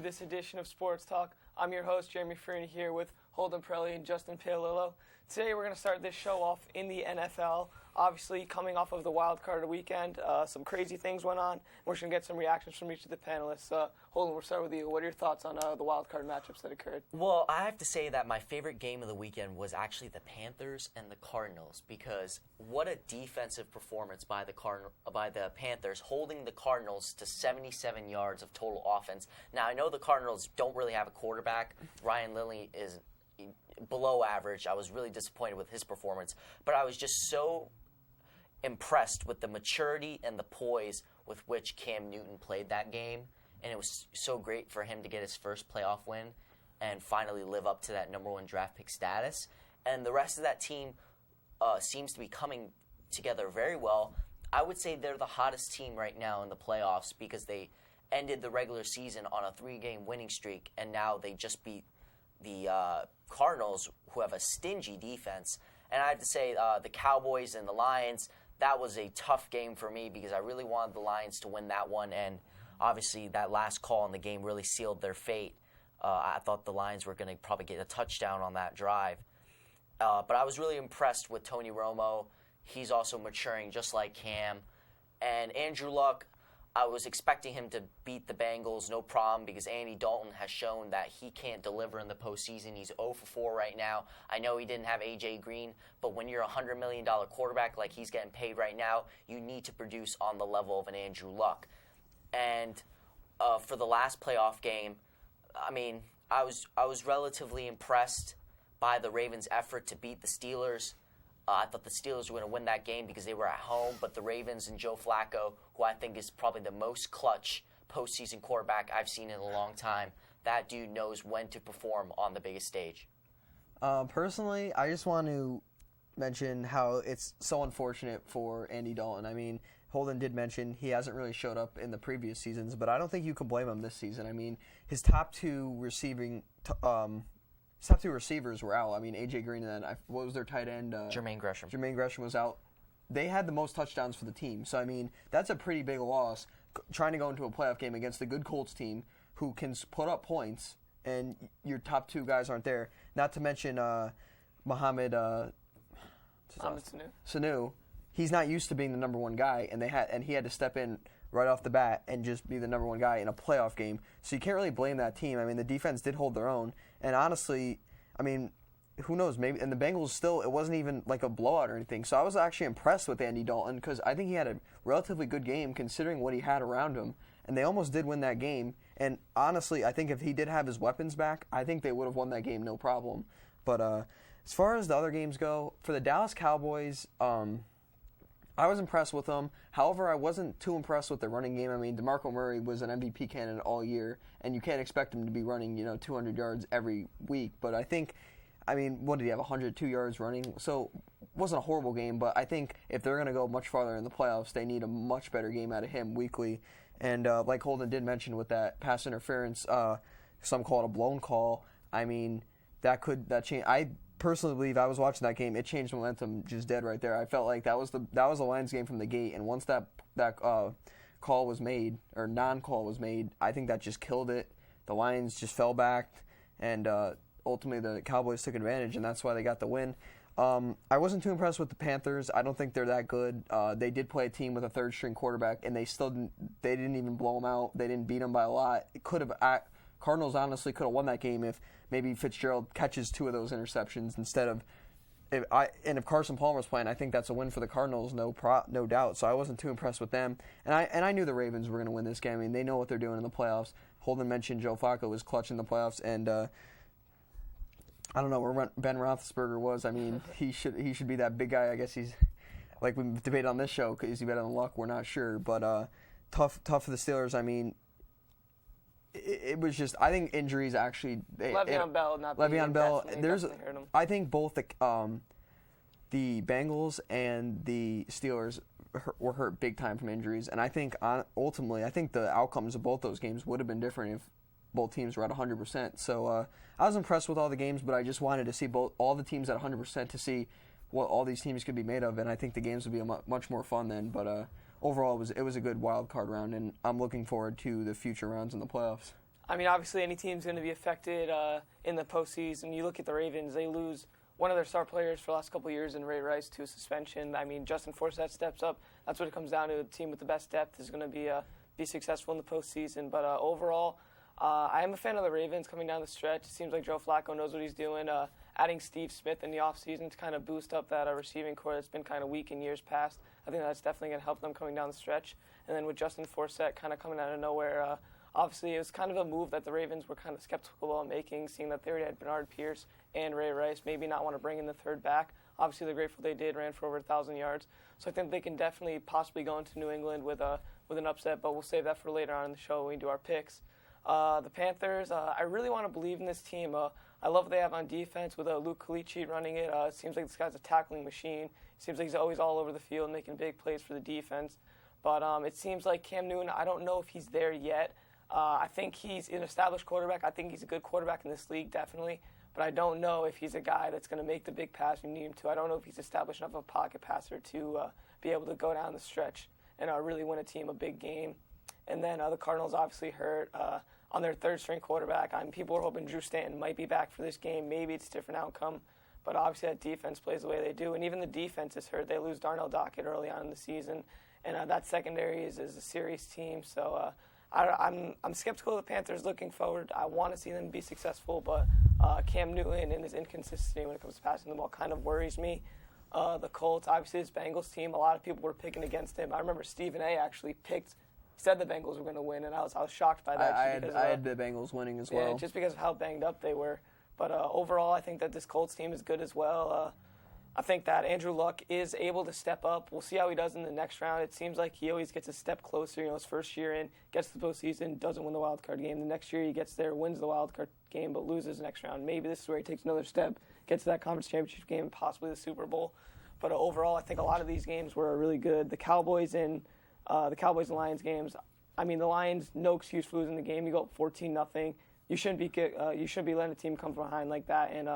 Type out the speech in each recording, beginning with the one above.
this edition of Sports Talk. I'm your host, Jeremy Freeney, here with Holden Pirelli and Justin Paolillo. Today we're going to start this show off in the NFL. Obviously, coming off of the wild card weekend, some crazy things went on. We're just going to get some reactions from each of the panelists. Holden, we'll start with you. What are your thoughts on the wild card matchups that occurred? Well, I have to say that my favorite game of the weekend was actually the Panthers and the Cardinals, because what a defensive performance by the Panthers, holding the Cardinals to 77 yards of total offense. Now, I know the Cardinals don't really have a quarterback. Ryan Lilly is below average. I was really disappointed with his performance, but I was just so impressed with the maturity and the poise with which Cam Newton played that game, and it was so great for him to get his first playoff win and finally live up to that number one draft pick status. And the rest of that team seems to be coming together very well. I would say they're the hottest team right now in the playoffs because they ended the regular season on a 3-game winning streak, and now they just beat the Cardinals, who have a stingy defense. And I have to say, the Cowboys and the Lions, that was a tough game for me because I really wanted the Lions to win that one, and obviously that last call in the game really sealed their fate. I thought the Lions were going to probably get a touchdown on that drive. But I was really impressed with Tony Romo. He's also maturing just like Cam. And Andrew Luck, I was expecting him to beat the Bengals, no problem, because Andy Dalton has shown that he can't deliver in the postseason. He's 0 for 4 right now. I know he didn't have A.J. Green, but when you're a $100 million quarterback like he's getting paid right now, you need to produce on the level of an Andrew Luck. And for the last playoff game, I mean, I was relatively impressed by the Ravens' effort to beat the Steelers. I thought the Steelers were going to win that game because they were at home, but the Ravens and Joe Flacco, who I think is probably the most clutch postseason quarterback I've seen in a long time, that dude knows when to perform on the biggest stage. Personally, I just want to mention how it's so unfortunate for Andy Dalton. I mean, Holden did mention he hasn't really showed up in the previous seasons, but I don't think you can blame him this season. I mean, his top two receivers were out. I mean, A.J. Green and then, what was their tight end? Jermaine Gresham. Jermaine Gresham was out. They had the most touchdowns for the team. So, I mean, that's a pretty big loss, trying to go into a playoff game against a good Colts team who can put up points, and your top two guys aren't there. Not to mention Mohamed Sanu. He's not used to being the number one guy, and he had to step in right off the bat and just be the number one guy in a playoff game. So you can't really blame that team. I mean, the defense did hold their own. And honestly, I mean, who knows? Maybe. And the Bengals still, it wasn't even like a blowout or anything. So I was actually impressed with Andy Dalton because I think he had a relatively good game considering what he had around him. And they almost did win that game. And honestly, I think if he did have his weapons back, I think they would have won that game no problem. But as far as the other games go, for the Dallas Cowboys, I was impressed with them. However, I wasn't too impressed with the running game. I mean, DeMarco Murray was an MVP candidate all year, and you can't expect him to be running, 200 yards every week. But I think, what did he have, 102 yards running? So it wasn't a horrible game, but I think if they're going to go much farther in the playoffs, they need a much better game out of him weekly. And like Holden did mention with that pass interference, some call it a blown call. I mean, that change. I personally believe I was watching that game. It changed momentum just dead right there. I felt like that was the Lions game from the gate, and once that call was made or non-call was made, I think that just killed it. The Lions just fell back, and ultimately the Cowboys took advantage, and that's why they got the win. I wasn't too impressed with the Panthers. I don't think they're that good. They did play a team with a third-string quarterback, and they didn't even blow them out. They didn't beat them by a lot. Cardinals honestly could have won that game if maybe Fitzgerald catches 2 of those interceptions instead of if Carson Palmer's playing. I think that's a win for the Cardinals, no doubt. So I wasn't too impressed with them, and I knew the Ravens were going to win this game. I mean, they know what they're doing in the playoffs. Holden mentioned Joe Flacco was clutch in the playoffs, and I don't know where Ben Roethlisberger was. I mean, he should be that big guy. I guess he's like we debated on this show. Is he better than Luck? We're not sure, but tough for the Steelers. I mean. It was just, I think injuries actually. Le'Veon Bell. I think both the Bengals and the Steelers were hurt big time from injuries, and I think ultimately, the outcomes of both those games would have been different if both teams were at 100%. So I was impressed with all the games, but I just wanted to see all the teams at 100% to see what all these teams could be made of, and I think the games would be much more fun then. But overall, it was a good wild card round, and I'm looking forward to the future rounds in the playoffs. I mean, obviously any team's going to be affected in the postseason. You look at the Ravens; they lose one of their star players for the last couple of years in Ray Rice to a suspension. I mean, Justin Forsett steps up. That's what it comes down to. The team with the best depth is going to be successful in the postseason. But overall, I am a fan of the Ravens coming down the stretch. It seems like Joe Flacco knows what he's doing. Adding Steve Smith in the offseason to kind of boost up that receiving core that's been kind of weak in years past. I think that's definitely going to help them coming down the stretch. And then with Justin Forsett kind of coming out of nowhere, obviously, it was kind of a move that the Ravens were kind of skeptical about making, seeing that they already had Bernard Pierce and Ray Rice, maybe not want to bring in the third back. Obviously, they're grateful they did, ran for over 1,000 yards. So I think they can definitely possibly go into New England with an upset, but we'll save that for later on in the show when we do our picks. The Panthers, I really want to believe in this team. I love what they have on defense with Luke Kalichi running it. It seems like this guy's a tackling machine. It seems like he's always all over the field making big plays for the defense. But it seems like Cam Newton, I don't know if he's there yet. I think he's an established quarterback. I think he's a good quarterback in this league, definitely. But I don't know if he's a guy that's going to make the big pass we need him to. I don't know if he's established enough of a pocket passer to be able to go down the stretch and really win a team a big game. And then the Cardinals obviously hurt on their third-string quarterback. People were hoping Drew Stanton might be back for this game. Maybe it's a different outcome. But obviously that defense plays the way they do. And even the defense is hurt. They lose Darnell Dockett early on in the season. And that secondary is a serious team. So I'm skeptical of the Panthers looking forward. I want to see them be successful, but Cam Newton and his inconsistency when it comes to passing the ball kind of worries me. The Colts, obviously this Bengals team, a lot of people were picking against him. I remember Stephen A. actually said the Bengals were going to win, and I was shocked by that. I had the Bengals winning as well. Yeah, just because of how banged up they were. But overall, I think that this Colts team is good as well. I think that Andrew Luck is able to step up. We'll see how he does in the next round. It seems like he always gets a step closer. His first year in, gets to the postseason, doesn't win the wild card game. The next year he gets there, wins the wild card game, but loses the next round. Maybe this is where he takes another step, gets to that conference championship game, and possibly the Super Bowl. But overall, I think a lot of these games were really good. The Cowboys and Lions games. I mean, the Lions, no excuse for losing the game. You go up 14-0. You shouldn't be letting a team come from behind like that and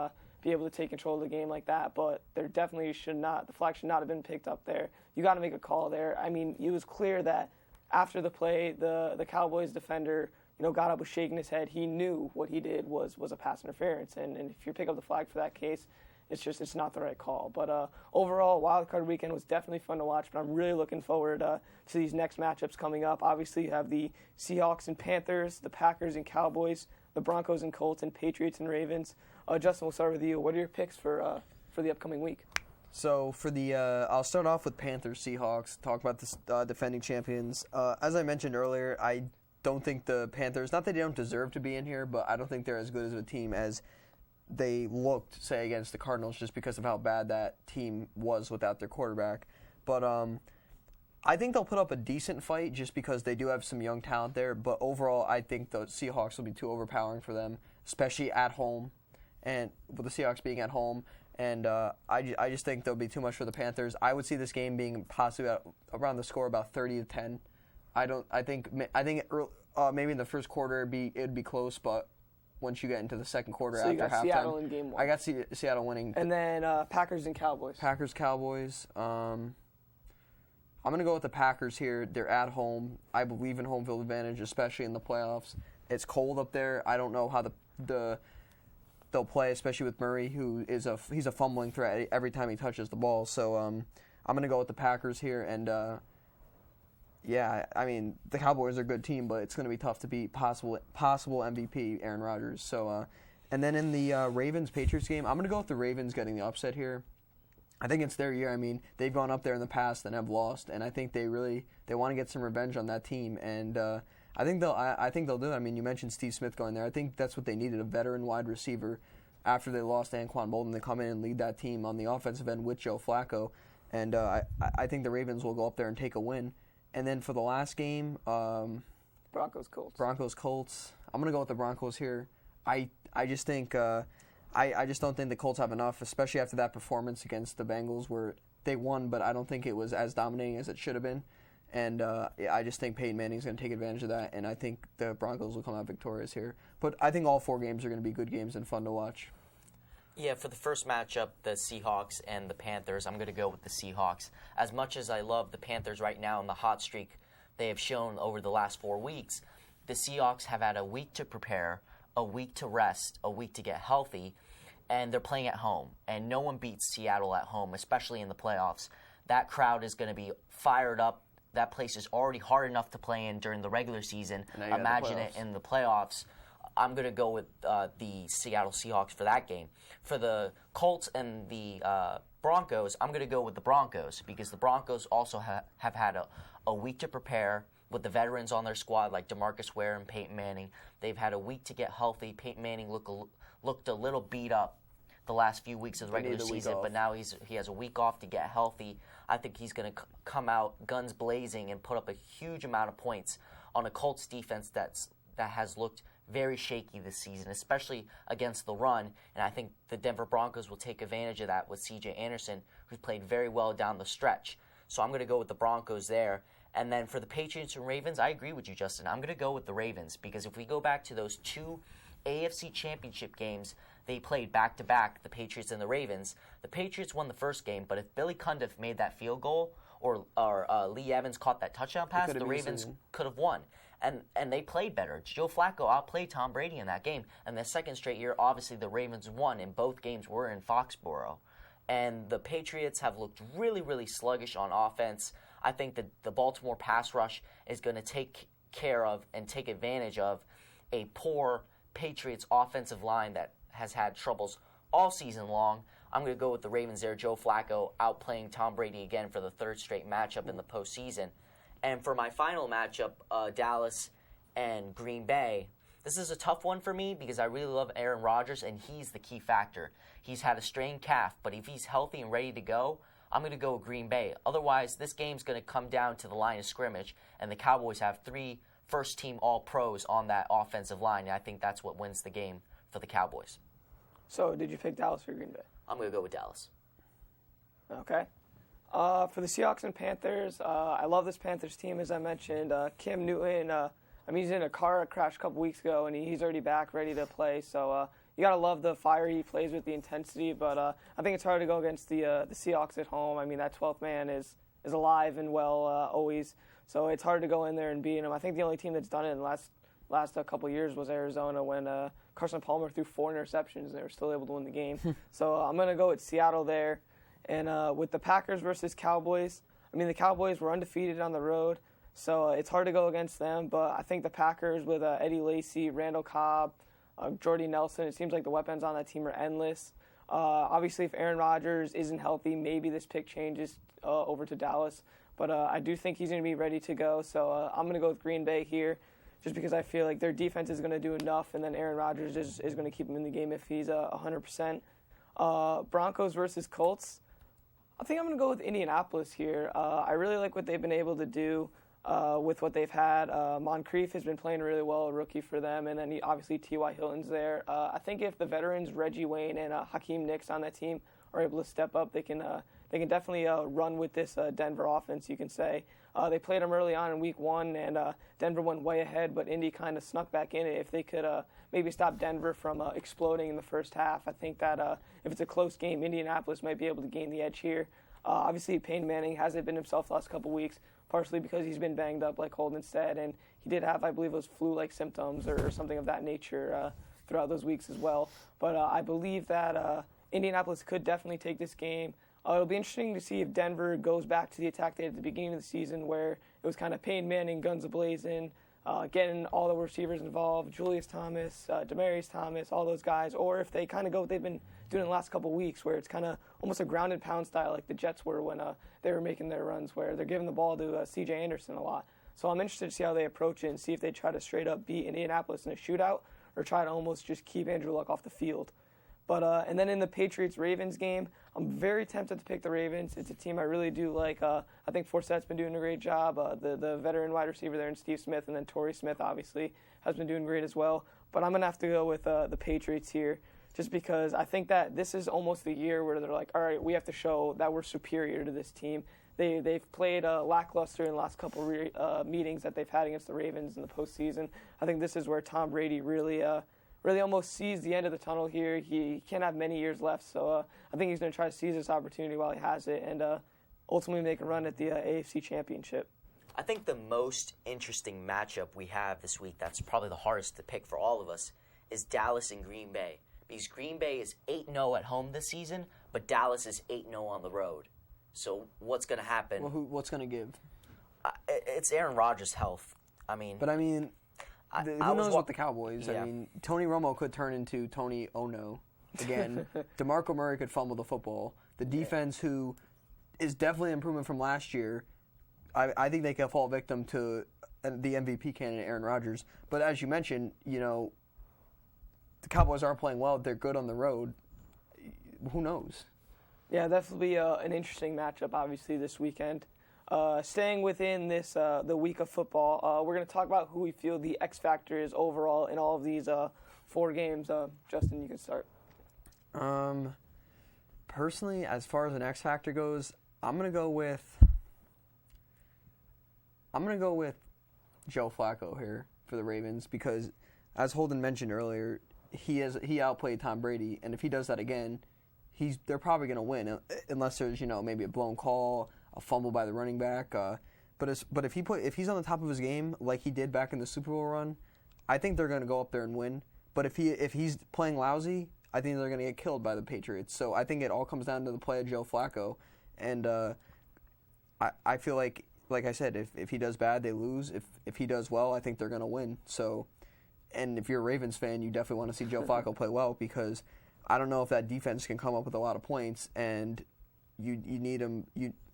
be able to take control of the game like that. But there definitely should not. The flag should not have been picked up there. You got to make a call there. I mean, it was clear that after the play, the Cowboys defender, got up, was shaking his head. He knew what he did was a pass interference. And if you pick up the flag for that case, it's not the right call. But overall, Wild Card Weekend was definitely fun to watch, but I'm really looking forward to these next matchups coming up. Obviously, you have the Seahawks and Panthers, the Packers and Cowboys, the Broncos and Colts, and Patriots and Ravens. Justin, we'll start with you. What are your picks for the upcoming week? So for the, I'll start off with Panthers Seahawks. Talk about the defending champions. As I mentioned earlier, I don't think the Panthers. Not that they don't deserve to be in here, but I don't think they're as good as a team as they looked, say, against the Cardinals, just because of how bad that team was without their quarterback. But I think they'll put up a decent fight just because they do have some young talent there. But overall, I think the Seahawks will be too overpowering for them, especially at home, and with the Seahawks being at home. And I just think there'll be too much for the Panthers. I would see this game being possibly around the score about 30-10. I think maybe in the first quarter it'd be close, but once you get into the second quarter so after you got halftime, Seattle in game one. I got Seattle winning. And then Packers and Cowboys. Packers Cowboys. I'm gonna go with the Packers here. They're at home. I believe in home field advantage, especially in the playoffs. It's cold up there. I don't know how they'll play, especially with Murray, who is he's a fumbling threat every time he touches the ball. So I'm gonna go with the Packers here, and yeah, I mean the Cowboys are a good team, but it's gonna be tough to beat possible MVP Aaron Rodgers. So and then in the Ravens Patriots game, I'm gonna go with the Ravens getting the upset here. I think it's their year. I mean, they've gone up there in the past and have lost, and I think they want to get some revenge on that team, and I think they'll do it. I mean, you mentioned Steve Smith going there. I think that's what they needed, a veteran wide receiver. After they lost Anquan Bolden, they come in and lead that team on the offensive end with Joe Flacco, and I think the Ravens will go up there and take a win. And then for the last game, Broncos Colts. I'm gonna go with the Broncos here. I just think. I just don't think the Colts have enough, especially after that performance against the Bengals where they won, but I don't think it was as dominating as it should have been. And I just think Peyton Manning's going to take advantage of that, and I think the Broncos will come out victorious here. But I think all four games are going to be good games and fun to watch. Yeah, for the first matchup, the Seahawks and the Panthers, I'm going to go with the Seahawks. As much as I love the Panthers right now and the hot streak they have shown over the last 4 weeks, the Seahawks have had a week to prepare, a week to rest, a week to get healthy, and they're playing at home. And no one beats Seattle at home, especially in the playoffs. That crowd is going to be fired up. That place is already hard enough to play in during the regular season. Imagine it in the playoffs. I'm going to go with the Seattle Seahawks for that game. For the Colts and the Broncos, I'm going to go with the Broncos because the Broncos also have had a week to prepare with the veterans on their squad like DeMarcus Ware and Peyton Manning. They've had a week to get healthy. Peyton Manning looked a little beat up the last few weeks of the regular season, but now he has a week off to get healthy. I think he's going to come out guns blazing and put up a huge amount of points on a Colts defense that has looked very shaky this season, especially against the run. And I think the Denver Broncos will take advantage of that with C.J. Anderson, who's played very well down the stretch. So I'm going to go with the Broncos there. And then for the Patriots and Ravens, I agree with you, Justin. I'm going to go with the Ravens because if we go back to those two AFC Championship games they played back-to-back, the Patriots and the Ravens, the Patriots won the first game, but if Billy Cundiff made that field goal or Lee Evans caught that touchdown pass, the Ravens could have won. And they played better. Joe Flacco outplayed Tom Brady in that game. And the second straight year, obviously, the Ravens won, and both games were in Foxborough. And the Patriots have looked really, really sluggish on offense. I think that the Baltimore pass rush is going to take care of and take advantage of a poor Patriots offensive line that has had troubles all season long. I'm going to go with the Ravens there. Joe Flacco outplaying Tom Brady again for the third straight matchup in the postseason. And for my final matchup, Dallas and Green Bay, this is a tough one for me because I really love Aaron Rodgers, and he's the key factor. He's had a strained calf, but if he's healthy and ready to go, I'm going to go with Green Bay. Otherwise, this game's going to come down to the line of scrimmage, and the Cowboys have 3 first-team All-Pros on that offensive line, and I think that's what wins the game for the Cowboys. So did you pick Dallas or Green Bay? I'm going to go with Dallas. Okay. For the Seahawks and Panthers, I love this Panthers team, as I mentioned. Cam Newton, he's in a car crash a couple weeks ago, and he's already back, ready to play. So you got to love the fire he plays with, the intensity. But I think it's hard to go against the Seahawks at home. I mean, that 12th man is alive and well always. So it's hard to go in there and beat him. I think the only team that's done it in the last couple years was Arizona when Carson Palmer threw 4 interceptions, and they were still able to win the game. So I'm going to go with Seattle there. And with the Packers versus Cowboys, the Cowboys were undefeated on the road, so it's hard to go against them. But I think the Packers with Eddie Lacy, Randall Cobb, Jordy Nelson, it seems like the weapons on that team are endless. Obviously, if Aaron Rodgers isn't healthy, maybe this pick changes over to Dallas. But I do think he's going to be ready to go, so I'm going to go with Green Bay here just because I feel like their defense is going to do enough, and then Aaron Rodgers is going to keep him in the game if he's 100%. Broncos versus Colts. I think I'm going to go with Indianapolis here. I really like what they've been able to do with what they've had. Moncrief has been playing really well, a rookie for them, and then obviously T.Y. Hilton's there. I think if the veterans Reggie Wayne and Hakeem Nicks on that team are able to step up, they can definitely run with this Denver offense, you can say. They played them early on in week 1, and Denver went way ahead, but Indy kind of snuck back in it. If they could maybe stop Denver from exploding in the first half, I think that if it's a close game, Indianapolis might be able to gain the edge here. Obviously, Peyton Manning hasn't been himself the last couple weeks, partially because he's been banged up, like Holden said, and he did have, I believe, those flu-like symptoms or something of that nature throughout those weeks as well. But I believe that Indianapolis could definitely take this game. It'll be interesting to see if Denver goes back to the attack they had at the beginning of the season where it was kind of Peyton Manning, guns a-blazing, getting all the receivers involved, Julius Thomas, Demaryius Thomas, all those guys, or if they kind of go what they've been doing the last couple of weeks where it's kind of almost a grounded pound style like the Jets were when they were making their runs where they're giving the ball to C.J. Anderson a lot. So I'm interested to see how they approach it and see if they try to straight up beat Indianapolis in a shootout or try to almost just keep Andrew Luck off the field. But and then in the Patriots-Ravens game, I'm very tempted to pick the Ravens. It's a team I really do like. I think Forset's been doing a great job. The veteran wide receiver there, and Steve Smith, and then Torrey Smith, obviously, has been doing great as well. But I'm going to have to go with the Patriots here just because I think that this is almost the year where they're like, all right, we have to show that we're superior to this team. They've played lackluster in the last couple meetings that they've had against the Ravens in the postseason. I think this is where Tom Brady really almost sees the end of the tunnel here. He can't have many years left, so I think he's going to try to seize this opportunity while he has it and ultimately make a run at the AFC Championship. I think the most interesting matchup we have this week, that's probably the hardest to pick for all of us, is Dallas and Green Bay. Because Green Bay is 8-0 at home this season, but Dallas is 8-0 on the road. So what's going to happen? Well, what's going to give? It's Aaron Rodgers' health. I mean, But I mean, who knows with the Cowboys? Yeah. I mean, Tony Romo could turn into Tony Ono again. DeMarco Murray could fumble the football. The defense, who is definitely an improvement from last year, I think they could fall victim to the MVP candidate, Aaron Rodgers. But as you mentioned, the Cowboys are playing well. They're good on the road. Who knows? Yeah, definitely an interesting matchup, obviously, this weekend. Staying within this the week of football, we're going to talk about who we feel the X factor is overall in all of these 4 games. Justin, you can start. Personally, as far as an X factor goes, I'm gonna go with Joe Flacco here for the Ravens because, as Holden mentioned earlier, he outplayed Tom Brady, and if he does that again, they're probably gonna win unless there's maybe a blown call, a fumble by the running back. But if he's on the top of his game like he did back in the Super Bowl run, I think they're gonna go up there and win. But if he's playing lousy, I think they're going to get killed by the Patriots. So I think it all comes down to the play of Joe Flacco. And I feel like I said, if he does bad, they lose. If he does well, I think they're going to win. So, and if you're a Ravens fan, you definitely want to see Joe Flacco play well because I don't know if that defense can come up with a lot of points. And you need him.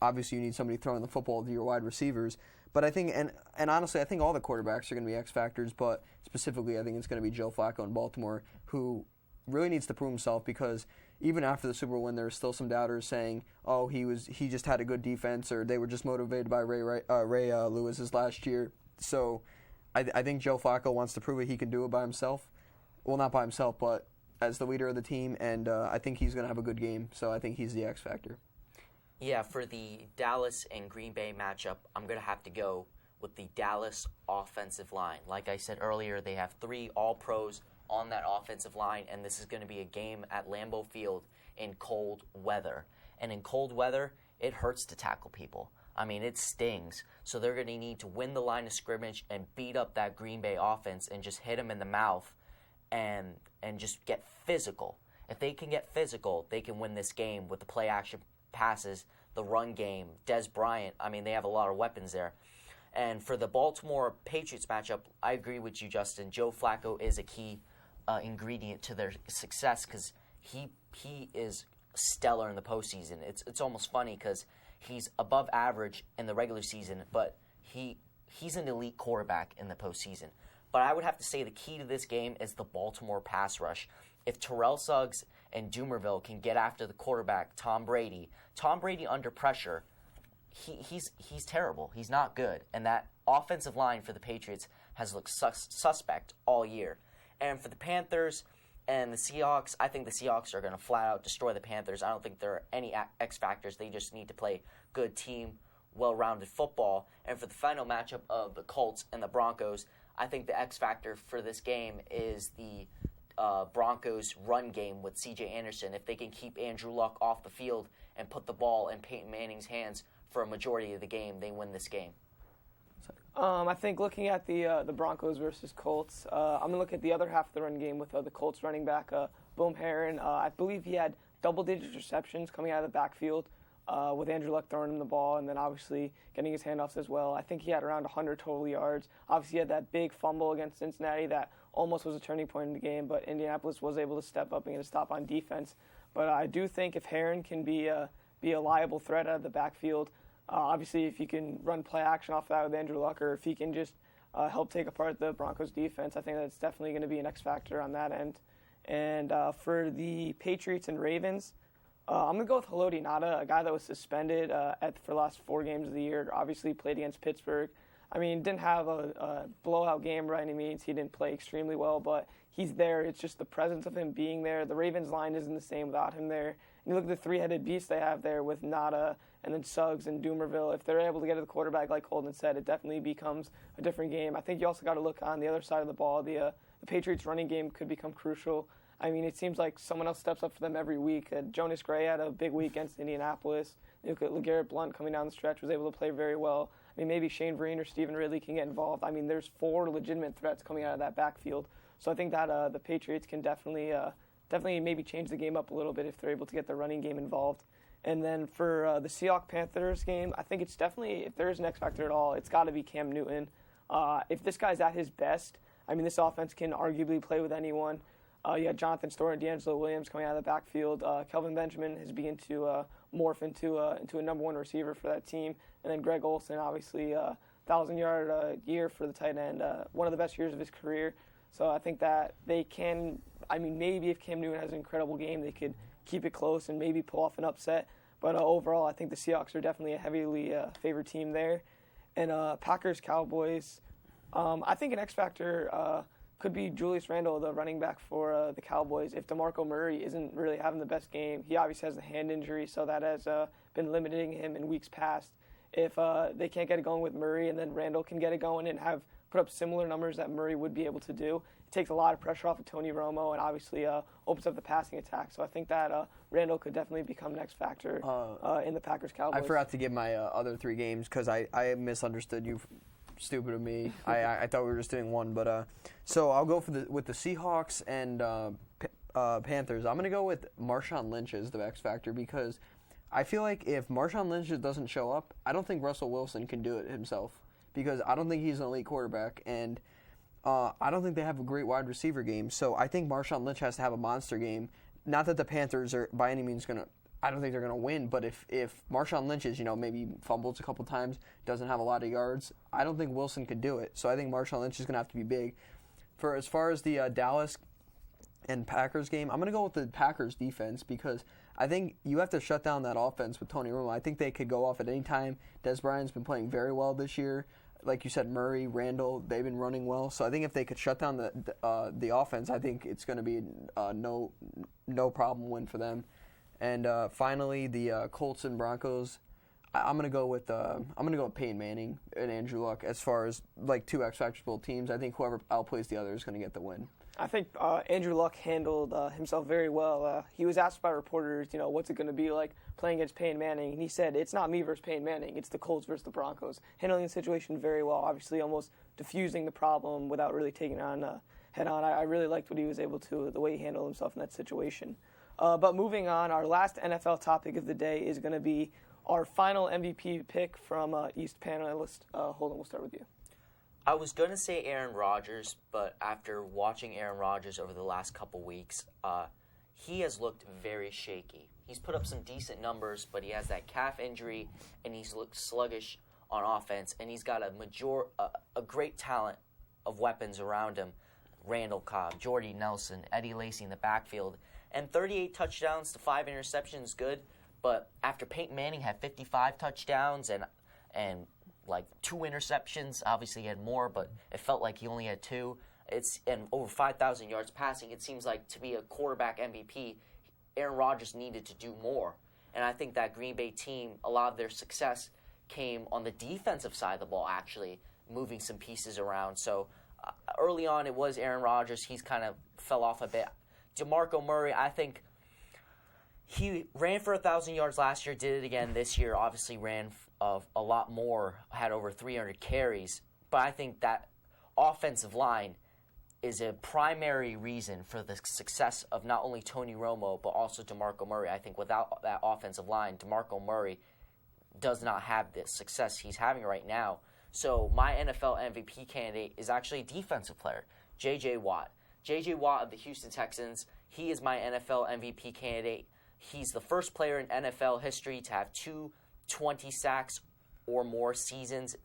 Obviously you need somebody throwing the football to your wide receivers. But I think, and honestly, I think all the quarterbacks are going to be X factors. But specifically, I think it's going to be Joe Flacco in Baltimore, who really needs to prove himself because even after the Super Bowl win, there were still some doubters saying, "Oh, he just had a good defense," or they were just motivated by Ray Lewis's last year. So, I think Joe Flacco wants to prove it. He can do it by himself. Well, not by himself, but as the leader of the team, and I think he's going to have a good game. So I think he's the X factor. Yeah, for the Dallas and Green Bay matchup, I'm going to have to go with the Dallas offensive line. Like I said earlier, they have 3 All-Pros on that offensive line, and this is going to be a game at Lambeau Field in cold weather. And in cold weather, it hurts to tackle people. I mean, it stings. So they're going to need to win the line of scrimmage and beat up that Green Bay offense and just hit them in the mouth and just get physical. If they can get physical, they can win this game with the play-action passes, the run game, Des Bryant. I mean, they have a lot of weapons there. And for the Baltimore Patriots matchup, I agree with you, Justin. Joe Flacco is a key ingredient to their success because he is stellar in the postseason. It's almost funny because he's above average in the regular season, but he's an elite quarterback in the postseason. But I would have to say the key to this game is the Baltimore pass rush. If Terrell Suggs and Dumerville can get after the quarterback, Tom Brady under pressure, he's terrible. He's not good. And that offensive line for the Patriots has looked suspect all year. And for the Panthers and the Seahawks, I think the Seahawks are going to flat out destroy the Panthers. I don't think there are any X factors. They just need to play good team, well-rounded football. And for the final matchup of the Colts and the Broncos, I think the X factor for this game is the Broncos run game with C.J. Anderson. If they can keep Andrew Luck off the field and put the ball in Peyton Manning's hands for a majority of the game, they win this game. I think looking at the Broncos versus Colts, I'm going to look at the other half of the run game with the Colts running back, Boom Herron. I believe he had double-digit receptions coming out of the backfield with Andrew Luck throwing him the ball and then obviously getting his handoffs as well. I think he had around 100 total yards. Obviously, he had that big fumble against Cincinnati that almost was a turning point in the game, but Indianapolis was able to step up and get a stop on defense. But I do think if Herron can be a liable threat out of the backfield, obviously, if he can run play action off that with Andrew Luck, or if he can just help take apart the Broncos defense, I think that's definitely going to be an X factor on that end. And for the Patriots and Ravens, I'm going to go with Haloti Ngata, a guy that was suspended for the last 4 games of the year. Obviously played against Pittsburgh. I mean, didn't have a blowout game by any means. He didn't play extremely well, but he's there. It's just the presence of him being there. The Ravens line isn't the same without him there. And you look at the 3-headed beast they have there with Ngata and then Suggs and Dumerville. If they're able to get to the quarterback, like Holden said, it definitely becomes a different game. I think you also got to look on the other side of the ball. The Patriots running game could become crucial. I mean, it seems like someone else steps up for them every week. Jonas Gray had a big week against Indianapolis. Look at LeGarrette Blount coming down the stretch, was able to play very well. I mean, maybe Shane Vereen or Stephen Ridley can get involved. I mean, there's 4 legitimate threats coming out of that backfield. So I think that the Patriots can definitely maybe change the game up a little bit if they're able to get the running game involved. And then for the Seahawks-Panthers game, I think it's definitely, if there is an X factor at all, it's got to be Cam Newton. If this guy's at his best, I mean, this offense can arguably play with anyone. You had Jonathan Stewart and D'Angelo Williams coming out of the backfield. Kelvin Benjamin has begun to morph into a number 1 receiver for that team. And then Greg Olsen, obviously, 1,000-yard year for the tight end, one of the best years of his career. So I think that they can, I mean, maybe if Cam Newton has an incredible game, they could keep it close and maybe pull off an upset. But overall, I think the Seahawks are definitely a heavily favored team there. And Packers-Cowboys, I think an X factor could be Julius Randle, the running back for the Cowboys. If DeMarco Murray isn't really having the best game, he obviously has the hand injury, so that has been limiting him in weeks past. If they can't get it going with Murray and then Randle can get it going and put up similar numbers that Murray would be able to do, it takes a lot of pressure off of Tony Romo and obviously opens up the passing attack. So I think that Randle could definitely become an X factor in the Packers-Cowboys. I forgot to give my other 3 games because I misunderstood you. Stupid of me. I thought we were just doing one, but so I'll go with the Seahawks and Panthers. I'm gonna go with Marshawn Lynch as the X factor because I feel like if Marshawn Lynch doesn't show up, I don't think Russell Wilson can do it himself because I don't think he's an elite quarterback and I don't think they have a great wide receiver game. So I think Marshawn Lynch has to have a monster game. Not that the Panthers are by any means gonna. I don't think they're going to win, but if Marshawn Lynch is, maybe fumbles a couple times, doesn't have a lot of yards, I don't think Wilson could do it. So I think Marshawn Lynch is going to have to be big. As far as the Dallas and Packers game, I'm going to go with the Packers defense because I think you have to shut down that offense with Tony Romo. I think they could go off at any time. Des Bryant's been playing very well this year. Like you said, Murray, Randall, they've been running well. So I think if they could shut down the offense, I think it's going to be a no problem win for them. And finally, the Colts and Broncos. I'm gonna go with Peyton Manning and Andrew Luck as far as like 2 X Factor both teams. I think whoever outplays the other is gonna get the win. I think Andrew Luck handled himself very well. He was asked by reporters, what's it going to be like playing against Peyton Manning, and he said, it's not me versus Peyton Manning, it's the Colts versus the Broncos. Handling the situation very well, obviously almost diffusing the problem without really taking it on head-on. I really liked what he was able to, the way he handled himself in that situation. But moving on, our last NFL topic of the day is going to be our final MVP pick from East panelist. Holden, we'll start with you. I was going to say Aaron Rodgers, but after watching Aaron Rodgers over the last couple weeks, he has looked very shaky. He's put up some decent numbers, but he has that calf injury, and he's looked sluggish on offense, and he's got a great talent of weapons around him. Randall Cobb, Jordy Nelson, Eddie Lacy in the backfield. And 38 touchdowns to 5 interceptions, good. But after Peyton Manning had 55 touchdowns and like 2 interceptions, obviously he had more, but it felt like he only had 2. And over 5,000 yards passing. It seems like to be a quarterback MVP, Aaron Rodgers needed to do more. And I think that Green Bay team, a lot of their success came on the defensive side of the ball, actually moving some pieces around. So early on, it was Aaron Rodgers. He's kind of fell off a bit. DeMarco Murray, I think he ran for 1,000 yards last year, did it again this year. Obviously ran a lot more, had over 300 carries. But I think that offensive line is a primary reason for the success of not only Tony Romo, but also DeMarco Murray. I think without that offensive line, DeMarco Murray does not have the success he's having right now. So my NFL MVP candidate is actually a defensive player, J.J. Watt. J.J. Watt of the Houston Texans, he is my NFL MVP candidate. He's the first player in NFL history to have 2 20 sacks or more seasons.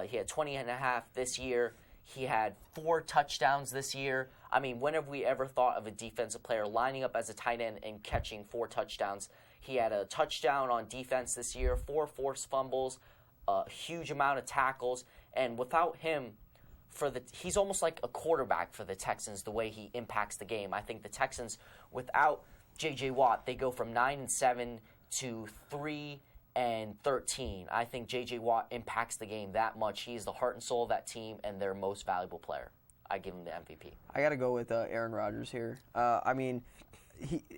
He had 20 and a half this year. He had 4 touchdowns this year. I mean, when have we ever thought of a defensive player lining up as a tight end and catching 4 touchdowns? He had a touchdown on defense this year, 4 forced fumbles, a huge amount of tackles, and without him, he's almost like a quarterback for the Texans, the way he impacts the game. I think the Texans, without J.J. Watt, they go from 9-7 to 3-13. I think J.J. Watt impacts the game that much. He is the heart and soul of that team and their most valuable player. I give him the MVP. I got to go with Aaron Rodgers here. I mean,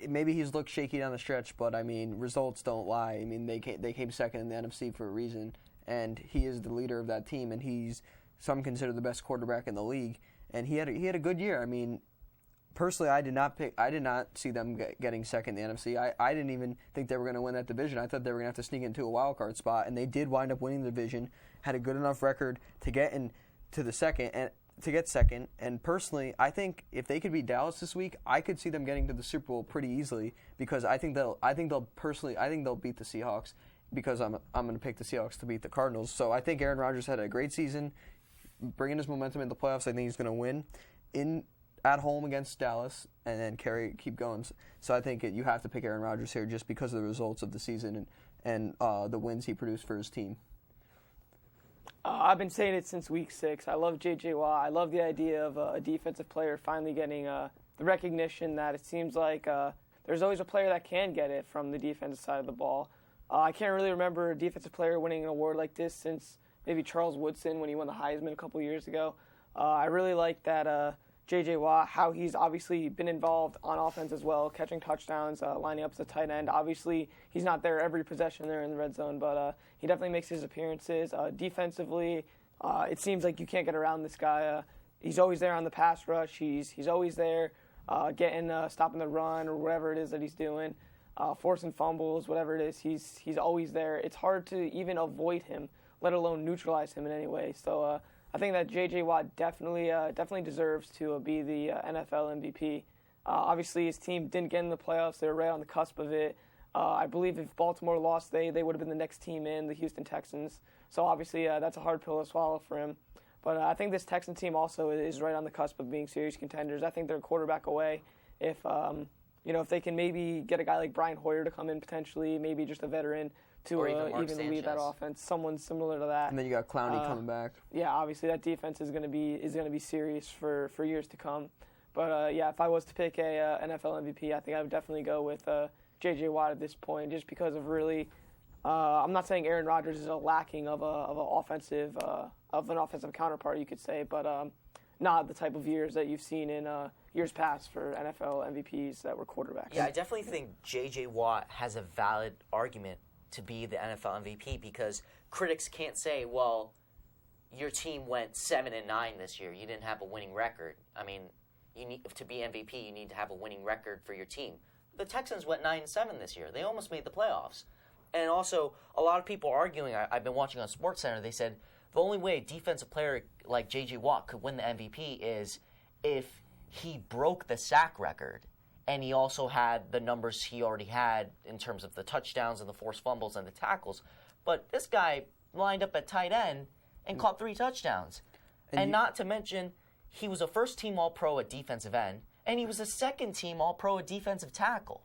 maybe he's looked shaky down the stretch, but I mean, results don't lie. I mean, they came second in the NFC for a reason, and he is the leader of that team, and he's some consider the best quarterback in the league, and he had a good year. I mean, personally, I did not see them getting second in the NFC. I didn't even think they were going to win that division. I thought they were going to have to sneak into a wild card spot, and they did wind up winning the division. Had a good enough record to get into the second and to get second. And personally, I think if they could beat Dallas this week, I could see them getting to the Super Bowl pretty easily because I think they'll beat the Seahawks because I'm going to pick the Seahawks to beat the Cardinals. So I think Aaron Rodgers had a great season, bringing his momentum into the playoffs. I think he's going to win at home against Dallas and then keep going. So I think you have to pick Aaron Rodgers here just because of the results of the season and the wins he produced for his team. I've been saying it since week 6. I love J.J. Watt. I love the idea of a defensive player finally getting the recognition that it seems like there's always a player that can get it from the defensive side of the ball. I can't really remember a defensive player winning an award like this since maybe Charles Woodson when he won the Heisman a couple years ago. I really like that J.J. Watt, how he's obviously been involved on offense as well, catching touchdowns, lining up as a tight end. Obviously, he's not there every possession there in the red zone, but he definitely makes his appearances. Defensively, it seems like you can't get around this guy. He's always there on the pass rush. He's always there stopping the run or whatever it is that he's doing, forcing fumbles, whatever it is. He's always there. It's hard to even avoid him, let alone neutralize him in any way. So I think that J.J. Watt definitely deserves to be the NFL MVP. Obviously, his team didn't get in the playoffs. They were right on the cusp of it. I believe if Baltimore lost, they would have been the next team in, the Houston Texans. So obviously, that's a hard pill to swallow for him. But I think this Texan team also is right on the cusp of being serious contenders. I think they're a quarterback away. If they can maybe get a guy like Brian Hoyer to come in potentially, maybe just a veteran to even lead that offense, someone similar to that. And then you got Clowney coming back. Yeah, obviously that defense is going to be serious for years to come. But if I was to pick a NFL MVP, I think I would definitely go with J.J. Watt at this point, just because of really. I'm not saying Aaron Rodgers is a lacking of an offensive counterpart, you could say, but not the type of years that you've seen in years past for NFL MVPs that were quarterbacks. Yeah, I definitely think J.J. Watt has a valid argument to be the NFL MVP because critics can't say, well, your team went 7-9 this year. You didn't have a winning record. I mean, to be MVP, you need to have a winning record for your team. The Texans went 9-7 this year. They almost made the playoffs. And also, a lot of people are arguing, I've been watching on SportsCenter, they said the only way a defensive player like J.J. Watt could win the MVP is if he broke the sack record. And he also had the numbers he already had in terms of the touchdowns and the forced fumbles and the tackles. But this guy lined up at tight end and caught 3 touchdowns. And not to mention, he was a first-team All-Pro at defensive end, and he was a second-team All-Pro at defensive tackle.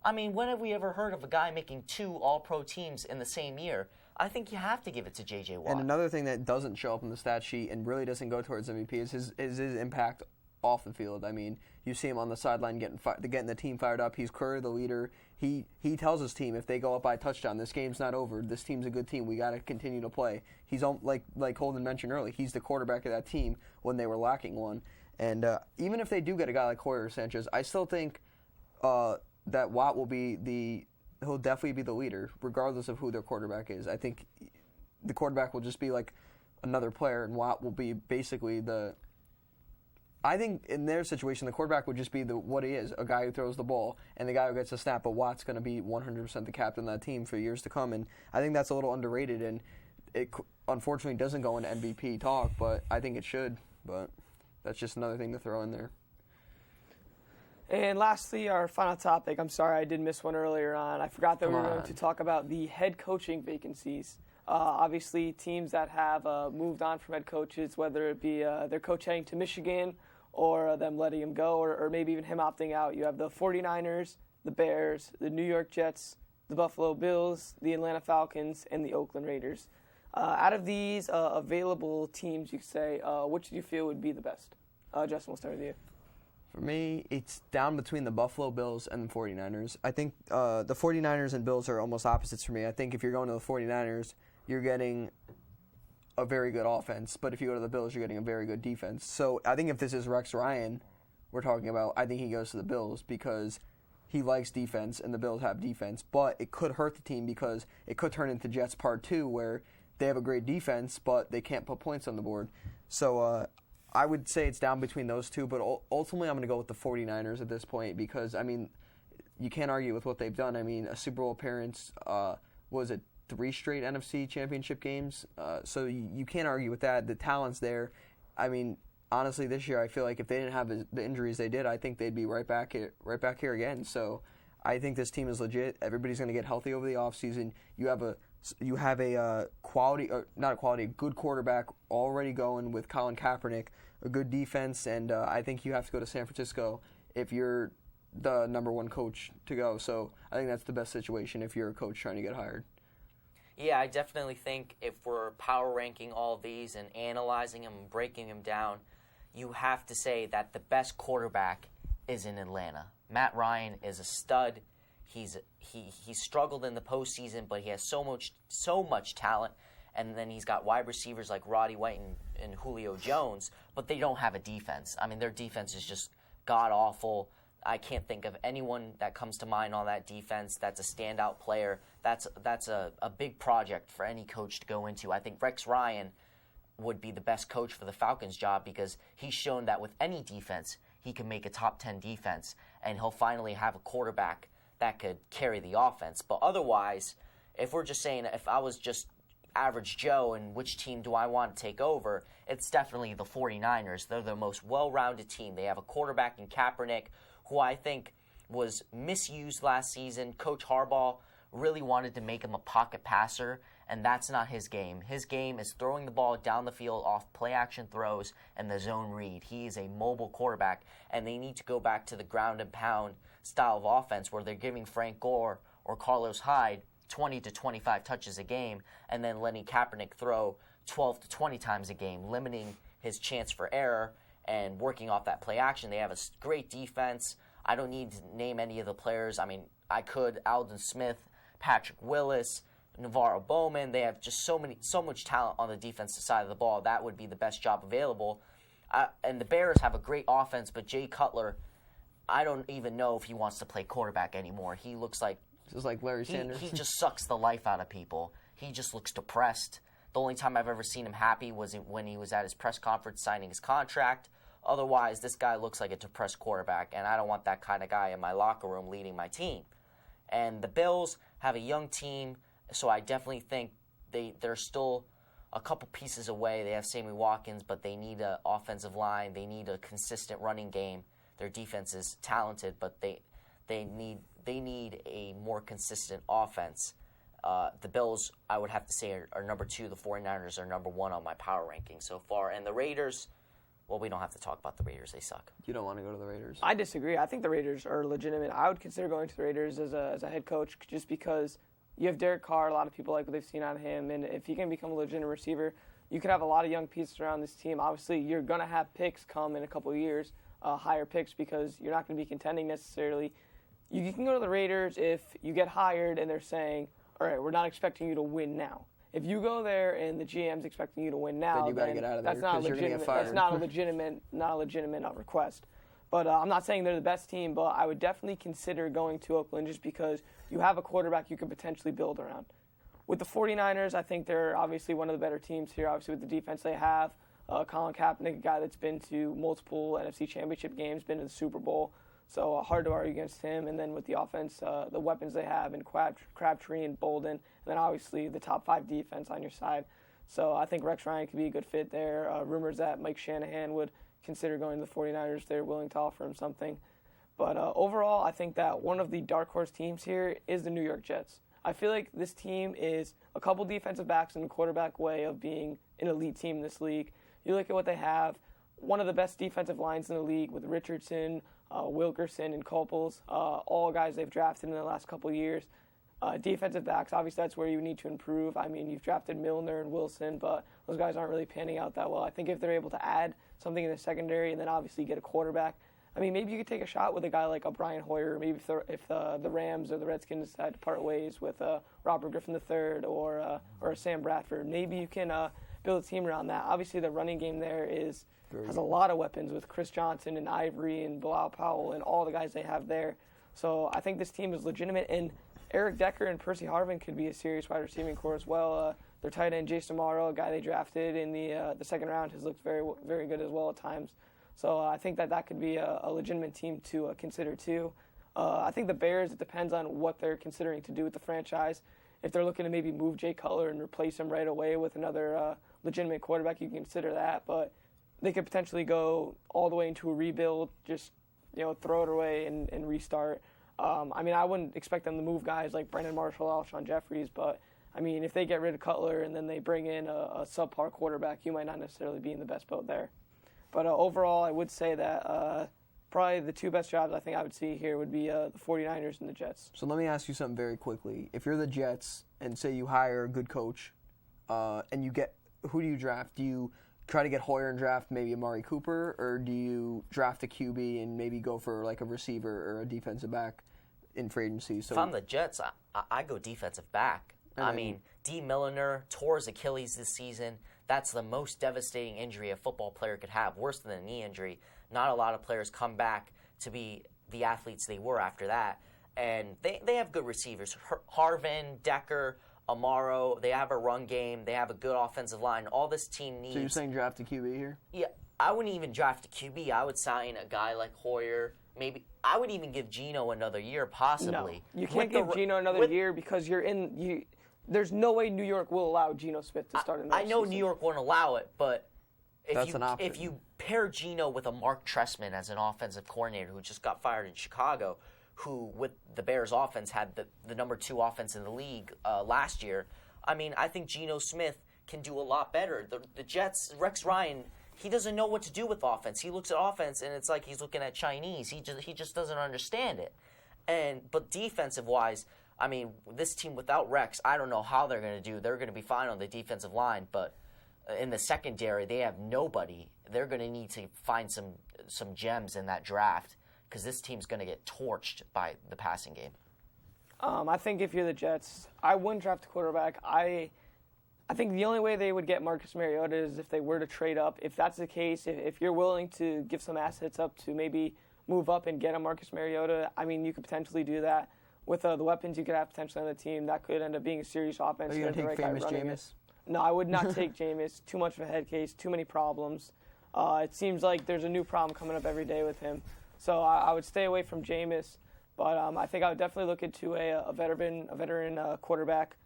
I mean, when have we ever heard of a guy making 2 All-Pro teams in the same year? I think you have to give it to J.J. Watt. And another thing that doesn't show up in the stat sheet and really doesn't go towards MVP is his impact off the field. I mean, you see him on the sideline getting the team fired up. He's clearly the leader. He tells his team if they go up by a touchdown, this game's not over. This team's a good team. We got to continue to play. He's like Holden mentioned earlier. He's the quarterback of that team when they were lacking one. And even if they do get a guy like Hoyer or Sanchez, I still think that Watt he'll definitely be the leader, regardless of who their quarterback is. I think the quarterback will just be like another player, and Watt will be basically I think in their situation, the quarterback would just be what he is, a guy who throws the ball and the guy who gets a snap, but Watt's going to be 100% the captain of that team for years to come, and I think that's a little underrated, and it unfortunately doesn't go into MVP talk, but I think it should, but that's just another thing to throw in there. And lastly, our final topic. I'm sorry I did miss one earlier on. I forgot that we were going to talk about the head coaching vacancies. Obviously, teams that have moved on from head coaches, whether it be their coach heading to Michigan or them letting him go or maybe even him opting out. You have the 49ers, the Bears, the New York Jets, the Buffalo Bills, the Atlanta Falcons, and the Oakland Raiders. Out of these available teams, you could say, which do you feel would be the best? Justin, we'll start with you. For me, it's down between the Buffalo Bills and the 49ers. I think the 49ers and Bills are almost opposites for me. I think if you're going to the 49ers, you're getting a very good offense. But if you go to the Bills, you're getting a very good defense. So I think if this is Rex Ryan we're talking about, I think he goes to the Bills because he likes defense and the Bills have defense, but it could hurt the team because it could turn into Jets Part 2 where they have a great defense, but they can't put points on the board. So I would say it's down between those two, but ultimately I'm going to go with the 49ers at this point because, I mean, you can't argue with what they've done. I mean, a Super Bowl appearance, was it 3 straight NFC championship games? So you can't argue with that. The talent's there. I mean, honestly, this year I feel like if they didn't have the injuries they did, I think they'd be right back here again. So I think this team is legit. Everybody's going to get healthy over the offseason. You have a good quarterback already going with Colin Kaepernick, a good defense, and I think you have to go to San Francisco if you're the number 1 coach to go. So I think that's the best situation if you're a coach trying to get hired. Yeah, I definitely think if we're power ranking all of these and analyzing them and breaking them down, you have to say that the best quarterback is in Atlanta. Matt Ryan is a stud. He struggled in the postseason, but he has so much talent. And then he's got wide receivers like Roddy White and Julio Jones, but they don't have a defense. I mean, their defense is just god-awful. I can't think of anyone that comes to mind on that defense that's a standout player. That's a big project for any coach to go into. I think Rex Ryan would be the best coach for the Falcons job because he's shown that with any defense, he can make a top 10 defense, and he'll finally have a quarterback that could carry the offense. But otherwise, if we're just saying if I was just average Joe and which team do I want to take over, it's definitely the 49ers. They're the most well-rounded team. They have a quarterback in Kaepernick who I think was misused last season. Coach Harbaugh really wanted to make him a pocket passer, and that's not his game. His game is throwing the ball down the field off play-action throws and the zone read. He is a mobile quarterback, and they need to go back to the ground-and-pound style of offense where they're giving Frank Gore or Carlos Hyde 20 to 25 touches a game and then letting Kaepernick throw 12 to 20 times a game, limiting his chance for error and working off that play action. They have a great defense. I don't need to name any of the players. I mean, I could. Aldon Smith, Patrick Willis, Navarro Bowman. They have just so much talent on the defensive side of the ball. That would be the best job available. And the Bears have a great offense, but Jay Cutler, I don't even know if he wants to play quarterback anymore. He looks like just like Larry Sanders. He just sucks the life out of people. He just looks depressed. The only time I've ever seen him happy was when he was at his press conference signing his contract. Otherwise, this guy looks like a depressed quarterback, and I don't want that kind of guy in my locker room leading my team. And the Bills have a young team, so I definitely think they're still a couple pieces away. They have Sammy Watkins, but they need an offensive line. They need a consistent running game. Their defense is talented, but they need a more consistent offense. The Bills, I would have to say, are number 2. The 49ers are number 1 on my power ranking so far. And the Raiders, well, we don't have to talk about the Raiders. They suck. You don't want to go to the Raiders? I disagree. I think the Raiders are legitimate. I would consider going to the Raiders as a head coach just because you have Derek Carr. A lot of people like what they've seen out of him. And if he can become a legitimate receiver, you could have a lot of young pieces around this team. Obviously, you're going to have picks come in a couple of years, higher picks, because you're not going to be contending necessarily. You can go to the Raiders if you get hired and they're saying, all right, we're not expecting you to win now. If you go there and the GM's expecting you to win now, then you got to get out of there because you're going to get fired. That's not a legitimate request. But I'm not saying they're the best team, but I would definitely consider going to Oakland just because you have a quarterback you could potentially build around. With the 49ers, I think they're obviously one of the better teams here, obviously with the defense they have. Colin Kaepernick, a guy that's been to multiple NFC championship games, been to the Super Bowl. So hard to argue against him. And then with the offense, the weapons they have in Crabtree and Bolden, and then obviously the top 5 defense on your side. So I think Rex Ryan could be a good fit there. Rumors that Mike Shanahan would consider going to the 49ers. They're willing to offer him something. But overall, I think that one of the dark horse teams here is the New York Jets. I feel like this team is a couple defensive backs and a quarterback way of being an elite team in this league. You look at what they have, one of the best defensive lines in the league with Richardson, Wilkerson, and Copels, all guys they've drafted in the last couple of years. Defensive backs, obviously that's where you need to improve. I mean, you've drafted Milner and Wilson, but those guys aren't really panning out that well. I think if they're able to add something in the secondary and then obviously get a quarterback, I mean, maybe you could take a shot with a guy like a Brian Hoyer. Maybe if the Rams or the Redskins decide to part ways with Robert Griffin III or Sam Bradford, maybe you can build a team around that. Obviously, the running game there has a lot of weapons with Chris Johnson and Ivory and Bilal Powell and all the guys they have there. So I think this team is legitimate, and Eric Decker and Percy Harvin could be a serious wide receiving core as well. Their tight end, Jason Morrow, a guy they drafted in the second round, has looked very, very good as well at times. So I think that could be a legitimate team to consider too. I think the Bears, it depends on what they're considering to do with the franchise. If they're looking to maybe move Jay Cutler and replace him right away with another legitimate quarterback, you can consider that. But they could potentially go all the way into a rebuild, just throw it away and restart. I wouldn't expect them to move guys like Brandon Marshall, Alshon Jeffries, but if they get rid of Cutler and then they bring in a subpar quarterback, you might not necessarily be in the best boat there. But overall, I would say that probably the two best jobs I think I would see here would be the 49ers and the Jets. So let me ask you something very quickly. If you're the Jets and say you hire a good coach and you get, who do you draft? Do you try to get Hoyer and draft maybe Amari Cooper, or do you draft a QB and maybe go for like a receiver or a defensive back in free agency? So if I'm the Jets, I go defensive back. D. Milliner tore his Achilles this season. That's the most devastating injury a football player could have, worse than a knee injury. Not a lot of players come back to be the athletes they were after that. And they have good receivers. Harvin, Decker, Amaro, they have a run game. They have a good offensive line. All this team needs. So you're saying draft a QB here? Yeah, I wouldn't even draft a QB. I would sign a guy like Hoyer. Maybe I would even give Geno another year, possibly. No, you can't give Geno another year because there's no way New York will allow Geno Smith to start another I know season. New York won't allow it, but if you pair Geno with a Mark Trestman as an offensive coordinator who just got fired in Chicago, who with the Bears offense had the number 2 offense in the league last year, I think Geno Smith can do a lot better. The Jets, Rex Ryan, he doesn't know what to do with offense. He looks at offense and it's like he's looking at Chinese. He just doesn't understand it. But defensive wise, this team without Rex, I don't know how they're going to do. They're going to be fine on the defensive line, but in the secondary, they have nobody. They're going to need to find some gems in that draft because this team's going to get torched by the passing game. I think if you're the Jets, I wouldn't draft a quarterback. I think the only way they would get Marcus Mariota is if they were to trade up. If that's the case, if you're willing to give some assets up to maybe move up and get a Marcus Mariota, you could potentially do that. With the weapons you could have potentially on the team, that could end up being a serious offense. Are you going to take famous Jameis? No, I would not take Jameis. Too much of a head case, too many problems. It seems like there's a new problem coming up every day with him. So I would stay away from Jameis. But I think I would definitely look into a veteran quarterback.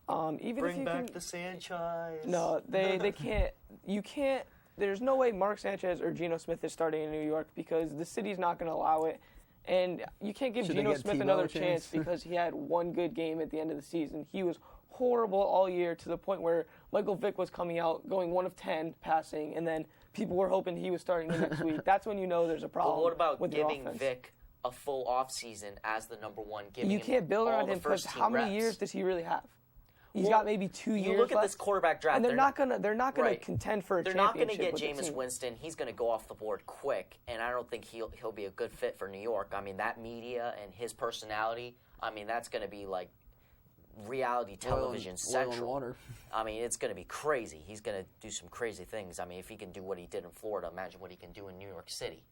Bring back the Sanchez. No, they can't. You can't. There's no way Mark Sanchez or Geno Smith is starting in New York because the city's not going to allow it. And you can't give Geno Smith another chance because he had one good game at the end of the season. He was horrible all year to the point where Michael Vick was coming out going 1 of 10 passing, and then people were hoping he was starting the next week. That's when you know there's a problem. Well, what about with giving your offense. Vick a full offseason as the number 1? You can't build around him because how many years does he really have? He's got maybe 2 years. You look at left, this quarterback draft, and they're not gonna right. contend for a They're championship. not going to get with the Jameis team. Winston. He's going to go off the board quick, and I don't think he'll be a good fit for New York. That media and his personality, that's going to be like reality television central. Water. It's going to be crazy. He's going to do some crazy things. If he can do what he did in Florida, imagine what he can do in New York City.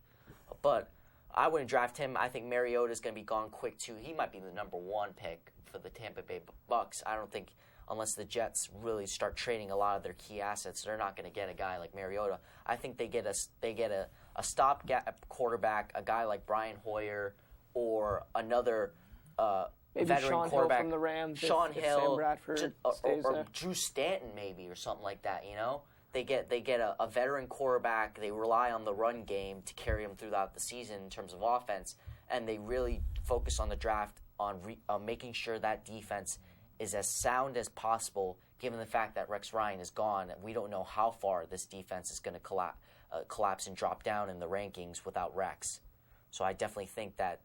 But I wouldn't draft him. I think Mariota's going to be gone quick too. He might be the number 1 pick for the Tampa Bay Bucks. I don't think, unless the Jets really start trading a lot of their key assets, they're not going to get a guy like Mariota. I think they get a stopgap quarterback, a guy like Brian Hoyer, or another Maybe veteran Sean quarterback, Hill from the Rams. Sean if Hill, Sam Bradford stays or there. Drew Stanton maybe, or something like that. They get a veteran quarterback. They rely on the run game to carry them throughout the season in terms of offense, and they really focus on the draft on making sure that defense is as sound as possible, given the fact that Rex Ryan is gone. We don't know how far this defense is going to collapse and drop down in the rankings without Rex. So I definitely think that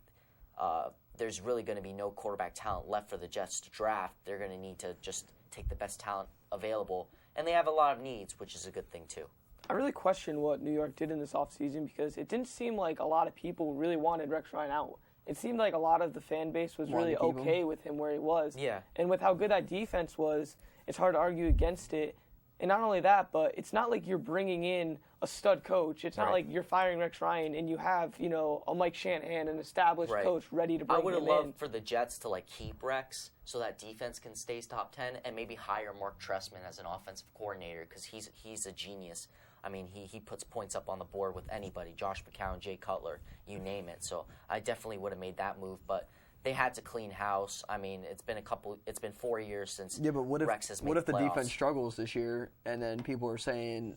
there's really going to be no quarterback talent left for the Jets to draft. They're going to need to just take the best talent available, and they have a lot of needs, which is a good thing too. I really question what New York did in this offseason because it didn't seem like a lot of people really wanted Rex Ryan out. It seemed like a lot of the fan base was really okay with him where he was. Yeah. And with how good that defense was, it's hard to argue against it. And not only that, but it's not like you're bringing in a stud coach. It's not Right. like you're firing Rex Ryan and you have, a Mike Shanahan, an established Right. coach ready to bring I would him have loved in. for the Jets to keep Rex so that defense can stay top 10 and maybe hire Mark Trestman as an offensive coordinator because he's a genius. I mean, he puts points up on the board with anybody, Josh McCown, Jay Cutler, you name it. So I definitely would have made that move, but they had to clean house. I mean, it's been 4 years since Yeah, but Rex has made what if the playoffs. defense struggles this year, and then people are saying,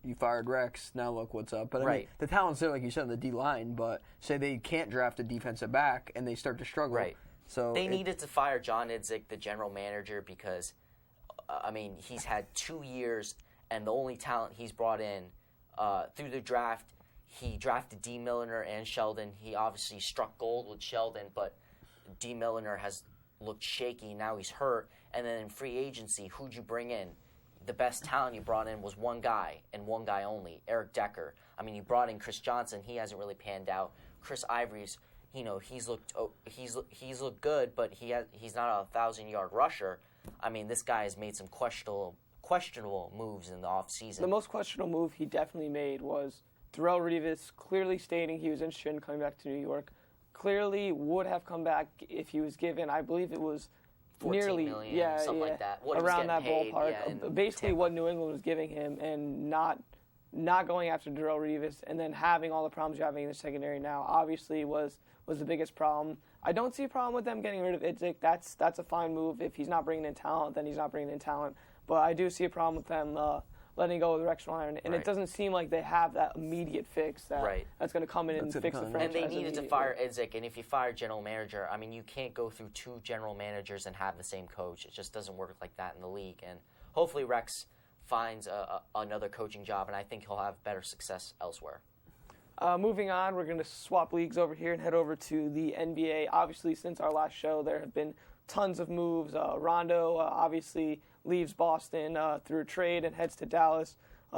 you fired Rex, now look what's up. But I mean, Right. the talent's there, like you said, on the D-line, but say they can't draft a defensive back, and they start to struggle. Right. So They needed to fire John Idzik, the general manager, because, he's had 2 years, and the only talent he's brought in through the draft, he drafted D. Milliner and Sheldon. He obviously struck gold with Sheldon, but D. Milliner has looked shaky. Now he's hurt. And then in free agency, who'd you bring in? The best talent you brought in was one guy, and one guy only, Eric Decker. I mean, you brought in Chris Johnson. He hasn't really panned out. Chris Ivory's, he's looked good, but he's not a 1,000-yard rusher. I mean, this guy has made some questionable moves in the offseason. The most questionable move he definitely made was Darrelle Revis clearly stating he was interested in coming back to New York. Clearly would have come back if he was given, I believe it was 14 nearly, million, something like that. What he was around that getting paid, ballpark. in Basically, Tampa. what New England was giving him, and not going after Darrelle Revis, and then having all the problems you're having in the secondary now, obviously was the biggest problem. I don't see a problem with them getting rid of Idzik. That's a fine move. If he's not bringing in talent, then he's not bringing in talent. But I do see a problem with them letting go of Rex Ryan, and Right. it doesn't seem like they have that immediate fix that's going to come in and That's fix the gonna franchise. And they needed to immediately. fire Idzik, and if you fire general manager, I mean, you can't go through 2 general managers and have the same coach. It just doesn't work like that in the league. And hopefully Rex finds another coaching job, and I think he'll have better success elsewhere. Moving on, we're going to swap leagues over here and head over to the NBA. Obviously, since our last show, there have been tons of moves. Rondo obviously leaves Boston through a trade and heads to Dallas.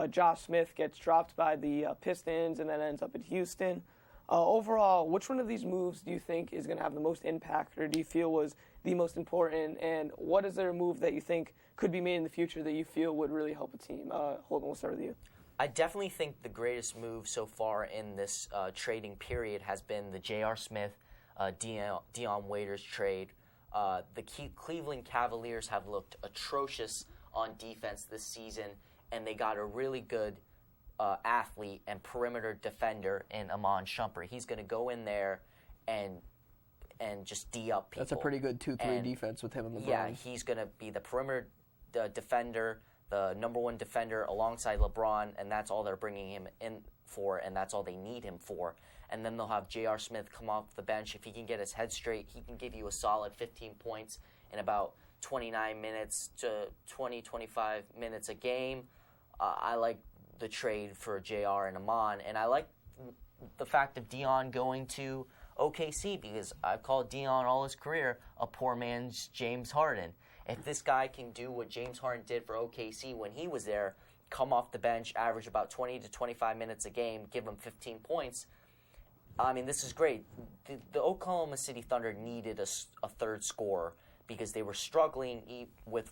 Josh Smith gets dropped by the Pistons and then ends up in Houston. Overall, which one of these moves do you think is going to have the most impact, or do you feel was the most important? And what is there a move that you think could be made in the future that you feel would really help a team? Holden, we'll start with you. I definitely think the greatest move so far in this trading period has been the J.R. Smith, Dion Waiters trade. The Cleveland Cavaliers have looked atrocious on defense this season, and they got a really good athlete and perimeter defender in Amon Shumpert. He's going to go in there and just D up people. that's a pretty good 2-3 defense with him and LeBron. Yeah, he's going to be the perimeter defender, the number one defender alongside LeBron, and that's all they're bringing him in for, and that's all they need him for. And then they'll have J.R. Smith come off the bench. If he can get his head straight, he can give you a solid 15 points in about 29 minutes to 25 minutes a game. I like the trade for J.R. and Amon, and I like the fact of Dion going to OKC because I've called Dion all his career a poor man's James Harden. If this guy can do what James Harden did for OKC when he was there, come off the bench, average about 20 to 25 minutes a game, give him 15 points, I mean, this is great. The Oklahoma City Thunder needed a third scorer because they were struggling with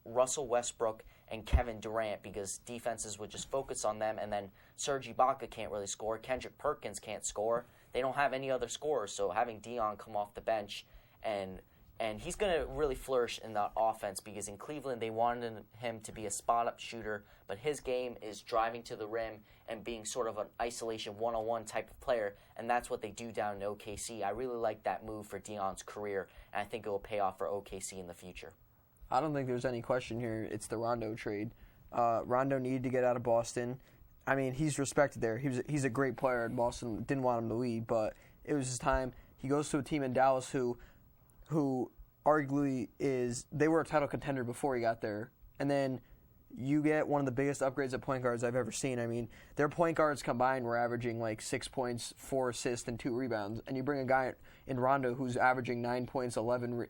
Russell Westbrook and Kevin Durant because defenses would just focus on them, and then Serge Ibaka can't really score. Kendrick Perkins can't score. They don't have any other scorers, so having Dion come off the bench and he's going to really flourish in that offense because in Cleveland they wanted him to be a spot-up shooter, but his game is driving to the rim and being sort of an isolation one-on-one type of player, and that's what they do down in OKC. I really like that move for Dion's career, and I think it will pay off for OKC in the future. I don't think there's any question here. It's the Rondo trade. Rondo needed to get out of Boston. I mean, he's respected there. He's a great player in Boston. Didn't want him to leave, but it was his time. He goes to a team in Dallas who arguably they were a title contender before he got there. And then you get one of the biggest upgrades at point guards I've ever seen. I mean, their point guards combined were averaging like 6 points, 4 assists, and 2 rebounds. And you bring a guy in Rondo who's averaging 9 points, 11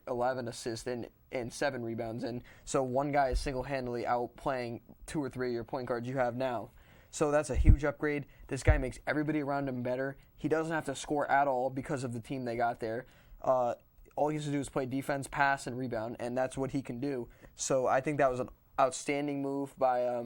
assists, and 7 rebounds. And so one guy is single-handedly outplaying 2 or 3 of your point guards you have now. So that's a huge upgrade. This guy makes everybody around him better. He doesn't have to score at all because of the team they got there. All he has to do is play defense, pass, and rebound, and that's what he can do. So I think that was outstanding move by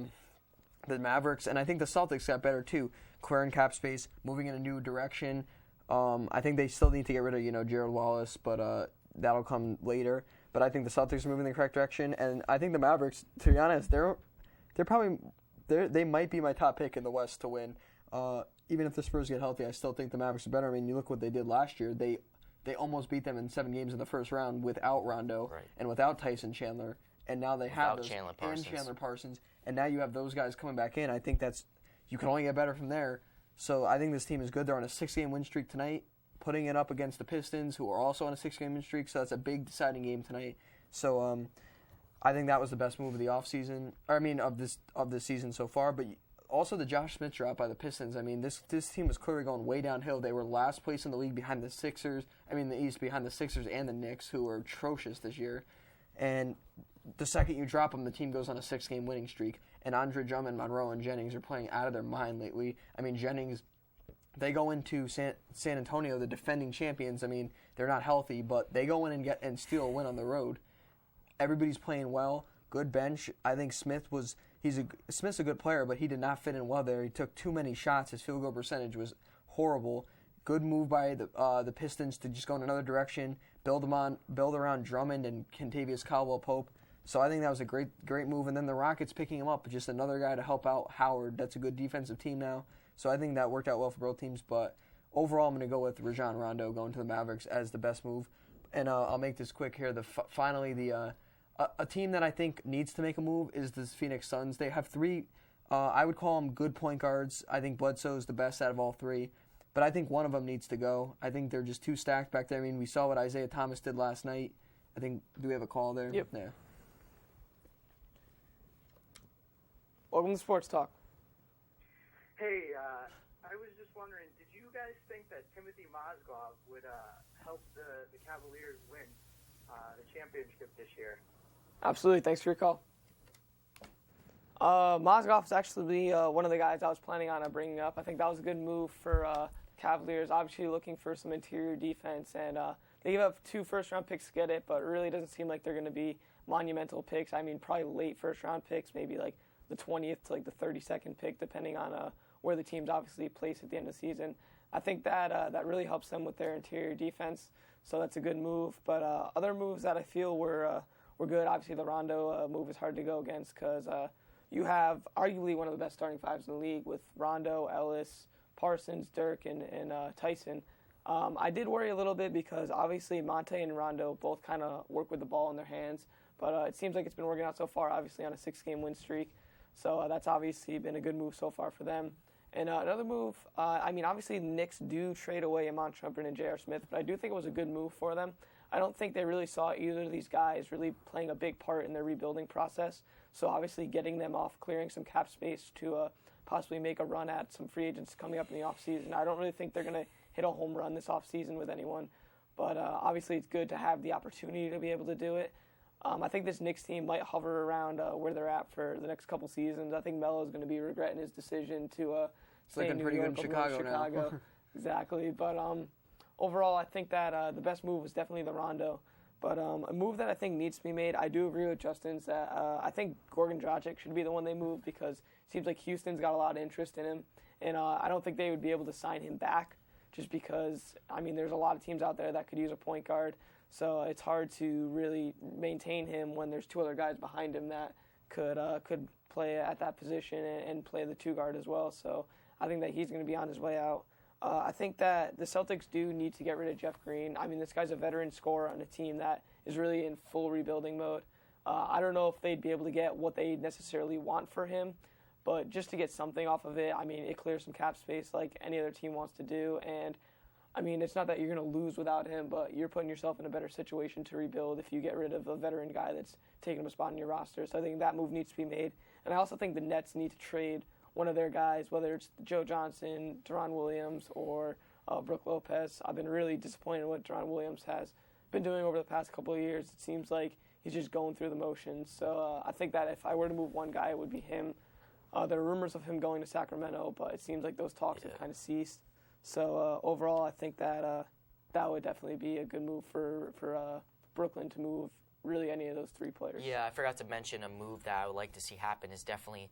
the Mavericks, and I think the Celtics got better too, clearing cap space, moving in a new direction. I think they still need to get rid of Jared Wallace, but that'll come later. But I think the Celtics are moving in the correct direction, and I think the Mavericks, to be honest, they might be my top pick in the West to win. Even if the Spurs get healthy, I still think the Mavericks are better. I mean, you look what they did last year. They almost beat them in 7 games in the first round without Rondo and without Tyson Chandler, and now they have those, Chandler Parsons, and now you have those guys coming back in. I think you can only get better from there. So I think this team is good. They're on a 6-game win streak tonight, putting it up against the Pistons, who are also on a 6-game win streak. So that's a big deciding game tonight. So I think that was the best move of the offseason. Of this season so far. But also the Josh Smith drop by the Pistons. I mean, this team was clearly going way downhill. They were last place in the league behind the Sixers. The East behind the Sixers and the Knicks, who were atrocious this year. And the second you drop them, the team goes on a 6-game winning streak. And Andre Drummond, Monroe, and Jennings are playing out of their mind lately. I mean, Jennings, they go into San Antonio, the defending champions. I mean, they're not healthy, but they go in and steal a win on the road. Everybody's playing well. Good bench. I think Smith's a good player, but he did not fit in well there. He took too many shots. His field goal percentage was horrible. Good move by the Pistons to just go in another direction, build around Drummond and Kentavious Caldwell-Pope. So I think that was a great move. And then the Rockets picking him up, just another guy to help out Howard. That's a good defensive team now. So I think that worked out well for both teams. But overall, I'm going to go with Rajon Rondo going to the Mavericks as the best move. And I'll make this quick here. Finally, a team that I think needs to make a move is the Phoenix Suns. They have 3, I would call them good point guards. I think Bledsoe is the best out of all 3. But I think one of them needs to go. I think they're just too stacked back there. I mean, we saw what Isaiah Thomas did last night. Do we have a call there? Yep. Yeah. Welcome to Sports Talk. Hey, I was just wondering, did you guys think that Timothy Mozgov would help the Cavaliers win the championship this year? Absolutely. Thanks for your call. Mozgov is actually one of the guys I was planning on bringing up. I think that was a good move for Cavaliers, obviously looking for some interior defense. And they gave up 2 first-round picks to get it, but it really doesn't seem like they're going to be monumental picks. I mean, probably late first-round picks, maybe like the 20th to like the 32nd pick, depending on where the team's obviously placed at the end of the season. I think that really helps them with their interior defense, so that's a good move. But other moves that I feel were good. Obviously, the Rondo move is hard to go against because you have arguably one of the best starting 5s in the league with Rondo, Ellis, Parsons, Dirk, and Tyson. I did worry a little bit because obviously Monte and Rondo both kind of work with the ball in their hands, but it seems like it's been working out so far, obviously on a 6-game win streak. So that's obviously been a good move so far for them. And another move, obviously the Knicks do trade away Iman Shumpert and J.R. Smith, but I do think it was a good move for them. I don't think they really saw either of these guys really playing a big part in their rebuilding process. So obviously getting them off, clearing some cap space to possibly make a run at some free agents coming up in the offseason. I don't really think they're going to hit a home run this offseason with anyone, but obviously it's good to have the opportunity to be able to do it. I think this Knicks team might hover around where they're at for the next couple seasons. I think Melo's going to be regretting his decision to stay in New York in Chicago now. Exactly. But overall, I think that the best move was definitely the Rondo. But a move that I think needs to be made, I do agree with Justin's that I think Goran Dragic should be the one they move because it seems like Houston's got a lot of interest in him. And I don't think they would be able to sign him back just because, there's a lot of teams out there that could use a point guard. So it's hard to really maintain him when there's 2 other guys behind him that could play at that position and play the 2 guard as well. So I think that he's going to be on his way out. I think that the Celtics do need to get rid of Jeff Green. This guy's a veteran scorer on a team that is really in full rebuilding mode. I don't know if they'd be able to get what they necessarily want for him, but just to get something off of it, it clears some cap space like any other team wants to do. And it's not that you're going to lose without him, but you're putting yourself in a better situation to rebuild if you get rid of a veteran guy that's taking up a spot in your roster. So I think that move needs to be made. And I also think the Nets need to trade one of their guys, whether it's Joe Johnson, Deron Williams, or Brook Lopez. I've been really disappointed in what Deron Williams has been doing over the past couple of years. It seems like he's just going through the motions. So I think that if I were to move one guy, it would be him. There are rumors of him going to Sacramento, but it seems like those talks have kind of ceased. So overall, I think that that would definitely be a good move for Brooklyn to move really any of those three players. Yeah, I forgot to mention a move that I would like to see happen is definitely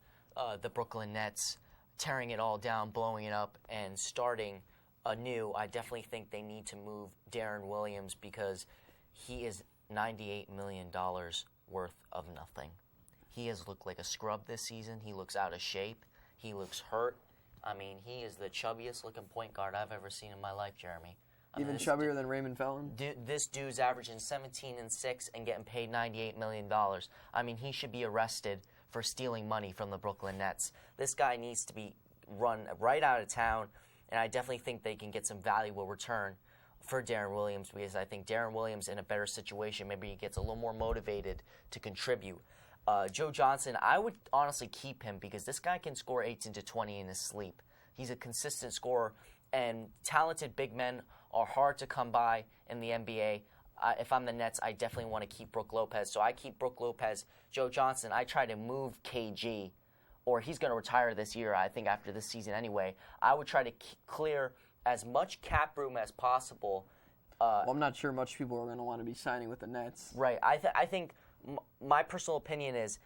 the Brooklyn Nets tearing it all down, blowing it up, and starting anew. I definitely think they need to move Darren Williams because he is $98 million worth of nothing. He has looked like a scrub this season. He looks out of shape. He looks hurt. I mean, he is the chubbiest looking point guard I've ever seen in my life, Jeremy. Even chubbier than Raymond Felton? This dude's averaging 17 and 6 and getting paid $98 million. I mean, he should be arrested for stealing money from the Brooklyn Nets. This guy needs to be run right out of town, and I definitely think they can get some valuable return for Darren Williams because I think Darren Williams in a better situation, maybe he gets a little more motivated to contribute. Joe Johnson, I would honestly keep him because this guy can score 18 to 20 in his sleep. He's a consistent scorer, and talented big men are hard to come by in the NBA. If I'm the Nets, I definitely want to keep Brook Lopez. So I keep Brook Lopez. Joe Johnson, I try to move KG, or he's going to retire this year, I think, after this season anyway. I would try to clear as much cap room as possible. Well, I'm not sure much people are going to want to be signing with the Nets. Right. I think my personal opinion is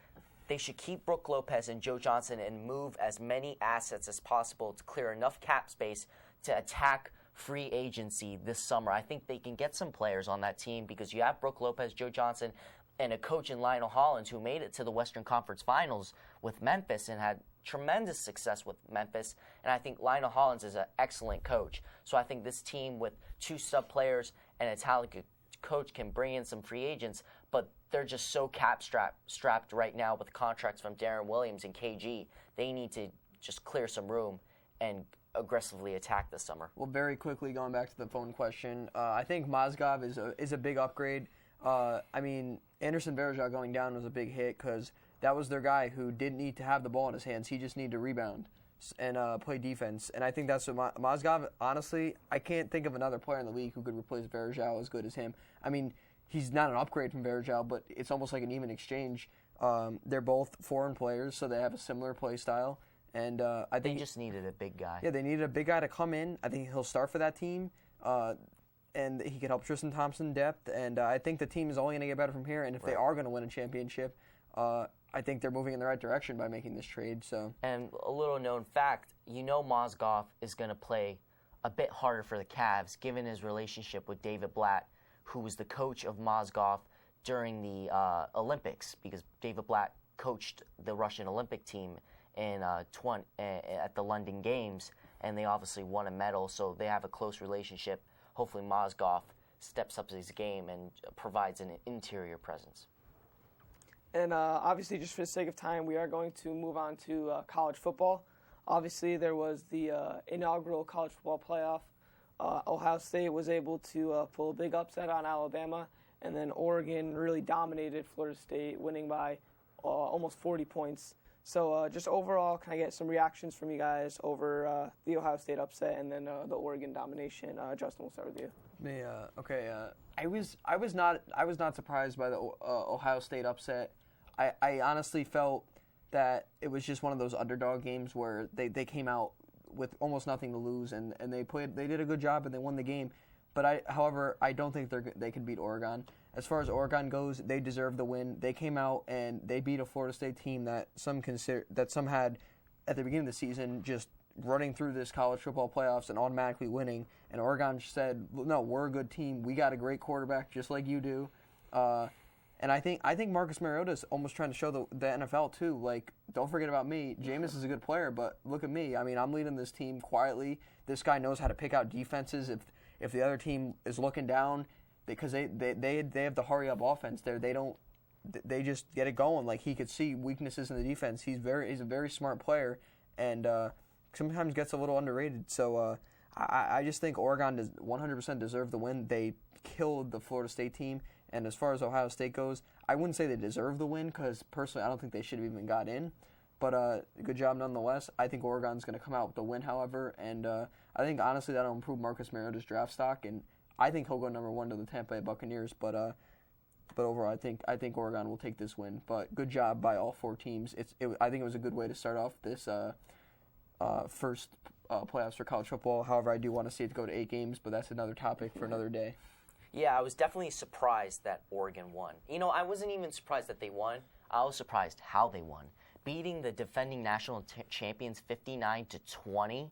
they should keep Brook Lopez and Joe Johnson and move as many assets as possible to clear enough cap space to attack free agency this summer. I think they can get some players on that team because you have Brook Lopez, Joe Johnson, and a coach in Lionel Hollins who made it to the Western Conference Finals with Memphis and had tremendous success with Memphis. And I think Lionel Hollins is an excellent coach. So I think this team with two sub players and a talented coach can bring in some free agents, but they're just so cap strapped right now with contracts from Darren Williams and KG. They need to just clear some room and aggressively attack this summer. Well, very quickly, going back to the phone question, I think Mozgov is a big upgrade. I mean, Anderson Varejao going down was a big hit because that was their guy who didn't need to have the ball in his hands. He just needed to rebound and play defense. And I think that's what Mozgov, honestly, I can't think of another player in the league who could replace Varejao as good as him. I mean, he's not an upgrade from Varejao, but it's almost like an even exchange. They're both foreign players, so they have a similar play style. And I think they just needed a big guy. Yeah, they needed a big guy to come in. I think he'll start for that team, and he could help Tristan Thompson depth. And I think the team is only going to get better from here. And if they are going to win a championship, I think they're moving in the right direction by making this trade. So. And a little known fact, Mozgov is going to play a bit harder for the Cavs, given his relationship with David Blatt, who was the coach of Mozgov during the Olympics, because David Blatt coached the Russian Olympic team at the London Games, and they obviously won a medal, so they have a close relationship. Hopefully Mozgov steps up his game and provides an interior presence. And obviously, just for the sake of time, we are going to move on to college football. Obviously, there was the inaugural college football playoff. Ohio State was able to pull a big upset on Alabama, and then Oregon really dominated Florida State, winning by almost 40 points. So just overall, can I get some reactions from you guys over the Ohio State upset and then the Oregon domination? Justin, we'll start with you. Okay. I was not surprised by the Ohio State upset. I honestly felt that it was just one of those underdog games where they came out with almost nothing to lose and they did a good job and they won the game. But however, I don't think they could beat Oregon. As far as Oregon goes, they deserve the win. They came out and they beat a Florida State team that some had at the beginning of the season just running through this college football playoffs and automatically winning. And Oregon said, "No, we're a good team. We got a great quarterback, just like you do." And I think Marcus Mariota is almost trying to show the NFL too. Like, don't forget about me. Jameis is a good player, but look at me. I mean, I'm leading this team quietly. This guy knows how to pick out defenses if the other team is looking down. Because they have the hurry up offense there. They just get it going. Like, he could see weaknesses in the defense. He's a very smart player, and sometimes gets a little underrated. So I just think Oregon does 100% deserve the win. They killed the Florida State team. And as far as Ohio State goes, I wouldn't say they deserve the win because personally I don't think they should have even got in. But good job nonetheless. I think Oregon's going to come out with the win, however, and I think honestly that'll improve Marcus Mariota's draft stock, and I think he'll go number 1 to the Tampa Bay Buccaneers. But overall, I think Oregon will take this win. But good job by all 4 teams. I think it was a good way to start off this first playoffs for college football. However, I do want to see it go to 8 games, but that's another topic for another day. Yeah, I was definitely surprised that Oregon won. I wasn't even surprised that they won. I was surprised how they won. Beating the defending national champions 59-20.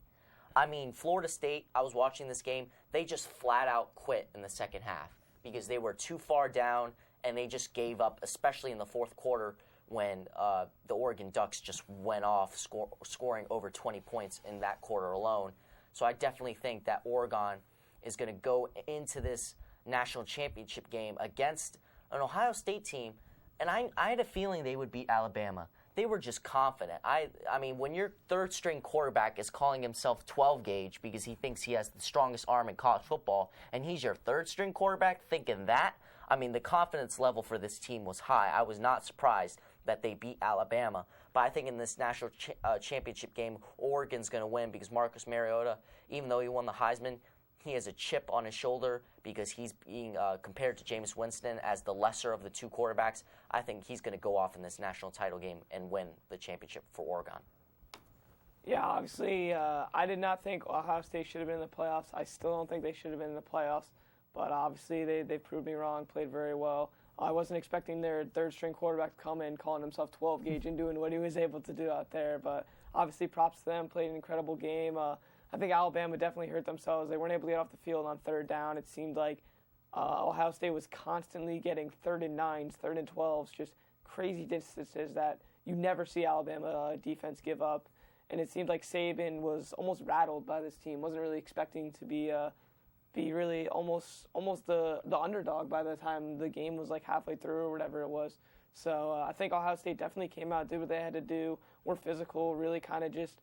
I mean, Florida State, I was watching this game, they just flat out quit in the second half because they were too far down and they just gave up, especially in the fourth quarter when the Oregon Ducks just went off, scoring over 20 points in that quarter alone. So I definitely think that Oregon is going to go into this national championship game against an Ohio State team, and I had a feeling they would beat Alabama. They were just confident. I mean, when your third-string quarterback is calling himself 12-gauge because he thinks he has the strongest arm in college football, and he's your third-string quarterback thinking that, I mean, the confidence level for this team was high. I was not surprised that they beat Alabama. But I think in this national championship game, Oregon's going to win because Marcus Mariota, even though he won the Heisman, he has a chip on his shoulder because he's being compared to Jameis Winston as the lesser of the two quarterbacks. I think he's going to go off in this national title game and win the championship for Oregon. Yeah, obviously, I did not think Ohio State should have been in the playoffs. I still don't think they should have been in the playoffs. But obviously, they proved me wrong, played very well. I wasn't expecting their third-string quarterback to come in calling himself 12-gauge and doing what he was able to do out there. But obviously, props to them, played an incredible game. I think Alabama definitely hurt themselves. They weren't able to get off the field on third down. It seemed like Ohio State was constantly getting 3rd and 9s, 3rd and 12s, just crazy distances that you never see Alabama defense give up. And it seemed like Saban was almost rattled by this team. Wasn't really expecting to be really almost the underdog by the time the game was like halfway through or whatever it was. So I think Ohio State definitely came out, did what they had to do, were physical, really kind of just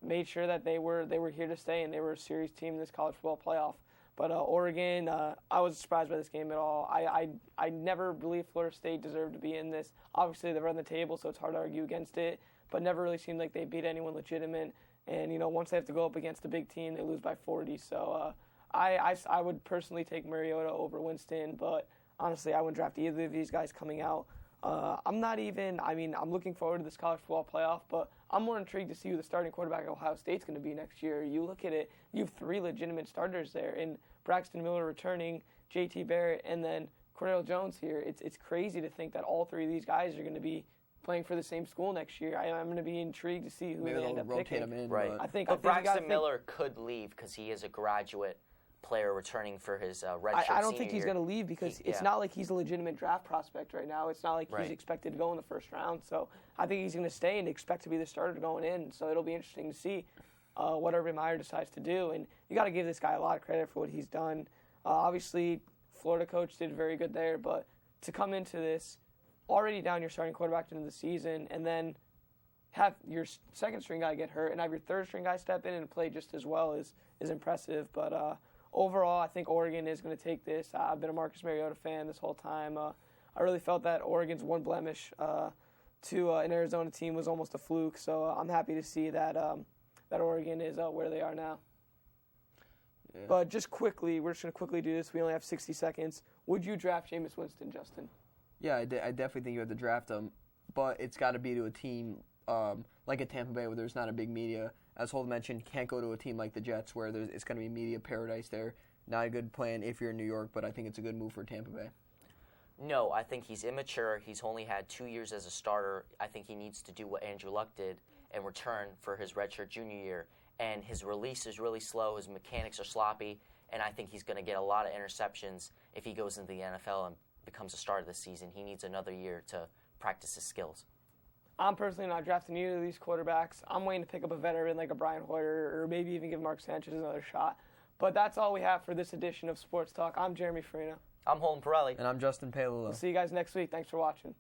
made sure that they were here to stay and they were a serious team in this college football playoff. But Oregon, I wasn't surprised by this game at all. I never believed Florida State deserved to be in this. Obviously, they run the table, so it's hard to argue against it, but never really seemed like they beat anyone legitimate. And, once they have to go up against a big team, they lose by 40. So I would personally take Mariota over Winston, but honestly, I wouldn't draft either of these guys coming out. I'm looking forward to this college football playoff, but I'm more intrigued to see who the starting quarterback at Ohio State's going to be next year. You look at it, you have 3 legitimate starters there, and Braxton Miller returning, J.T. Barrett, and then Cordell Jones here. It's crazy to think that all 3 of these guys are going to be playing for the same school next year. I'm going to be intrigued to see who they end up rotate picking. them in, right. But Braxton Miller could leave because he is a graduate player returning for his redshirt I don't think he's year. going to leave because it's not like he's a legitimate draft prospect right now. It's not like he's expected to go in the first round. So I think he's going to stay and expect to be the starter going in. So it'll be interesting to see what Urban Meyer decides to do. And you got to give this guy a lot of credit for what he's done. Obviously, Florida coach did very good there, but to come into this already down your starting quarterback into the season and then have your second string guy get hurt and have your third string guy step in and play just as well is impressive. But overall, I think Oregon is going to take this. I've been a Marcus Mariota fan this whole time. I really felt that Oregon's one blemish to an Arizona team was almost a fluke. So I'm happy to see that that Oregon is where they are now. Yeah. But just quickly, we're just going to quickly do this. We only have 60 seconds. Would you draft Jameis Winston, Justin? Yeah, I definitely think you have to draft him, but it's got to be to a team like a Tampa Bay where there's not a big media. As Holt mentioned, can't go to a team like the Jets where it's going to be media paradise there. Not a good plan if you're in New York, but I think it's a good move for Tampa Bay. No, I think he's immature. He's only had 2 years as a starter. I think he needs to do what Andrew Luck did and return for his redshirt junior year. And his release is really slow. His mechanics are sloppy. And I think he's going to get a lot of interceptions if he goes into the NFL and becomes a starter this season. He needs another year to practice his skills. I'm personally not drafting either of these quarterbacks. I'm waiting to pick up a veteran like a Brian Hoyer or maybe even give Mark Sanchez another shot. But that's all we have for this edition of Sports Talk. I'm Jeremy Farina. I'm Holden Pirelli. And I'm Justin Palillo. We'll see you guys next week. Thanks for watching.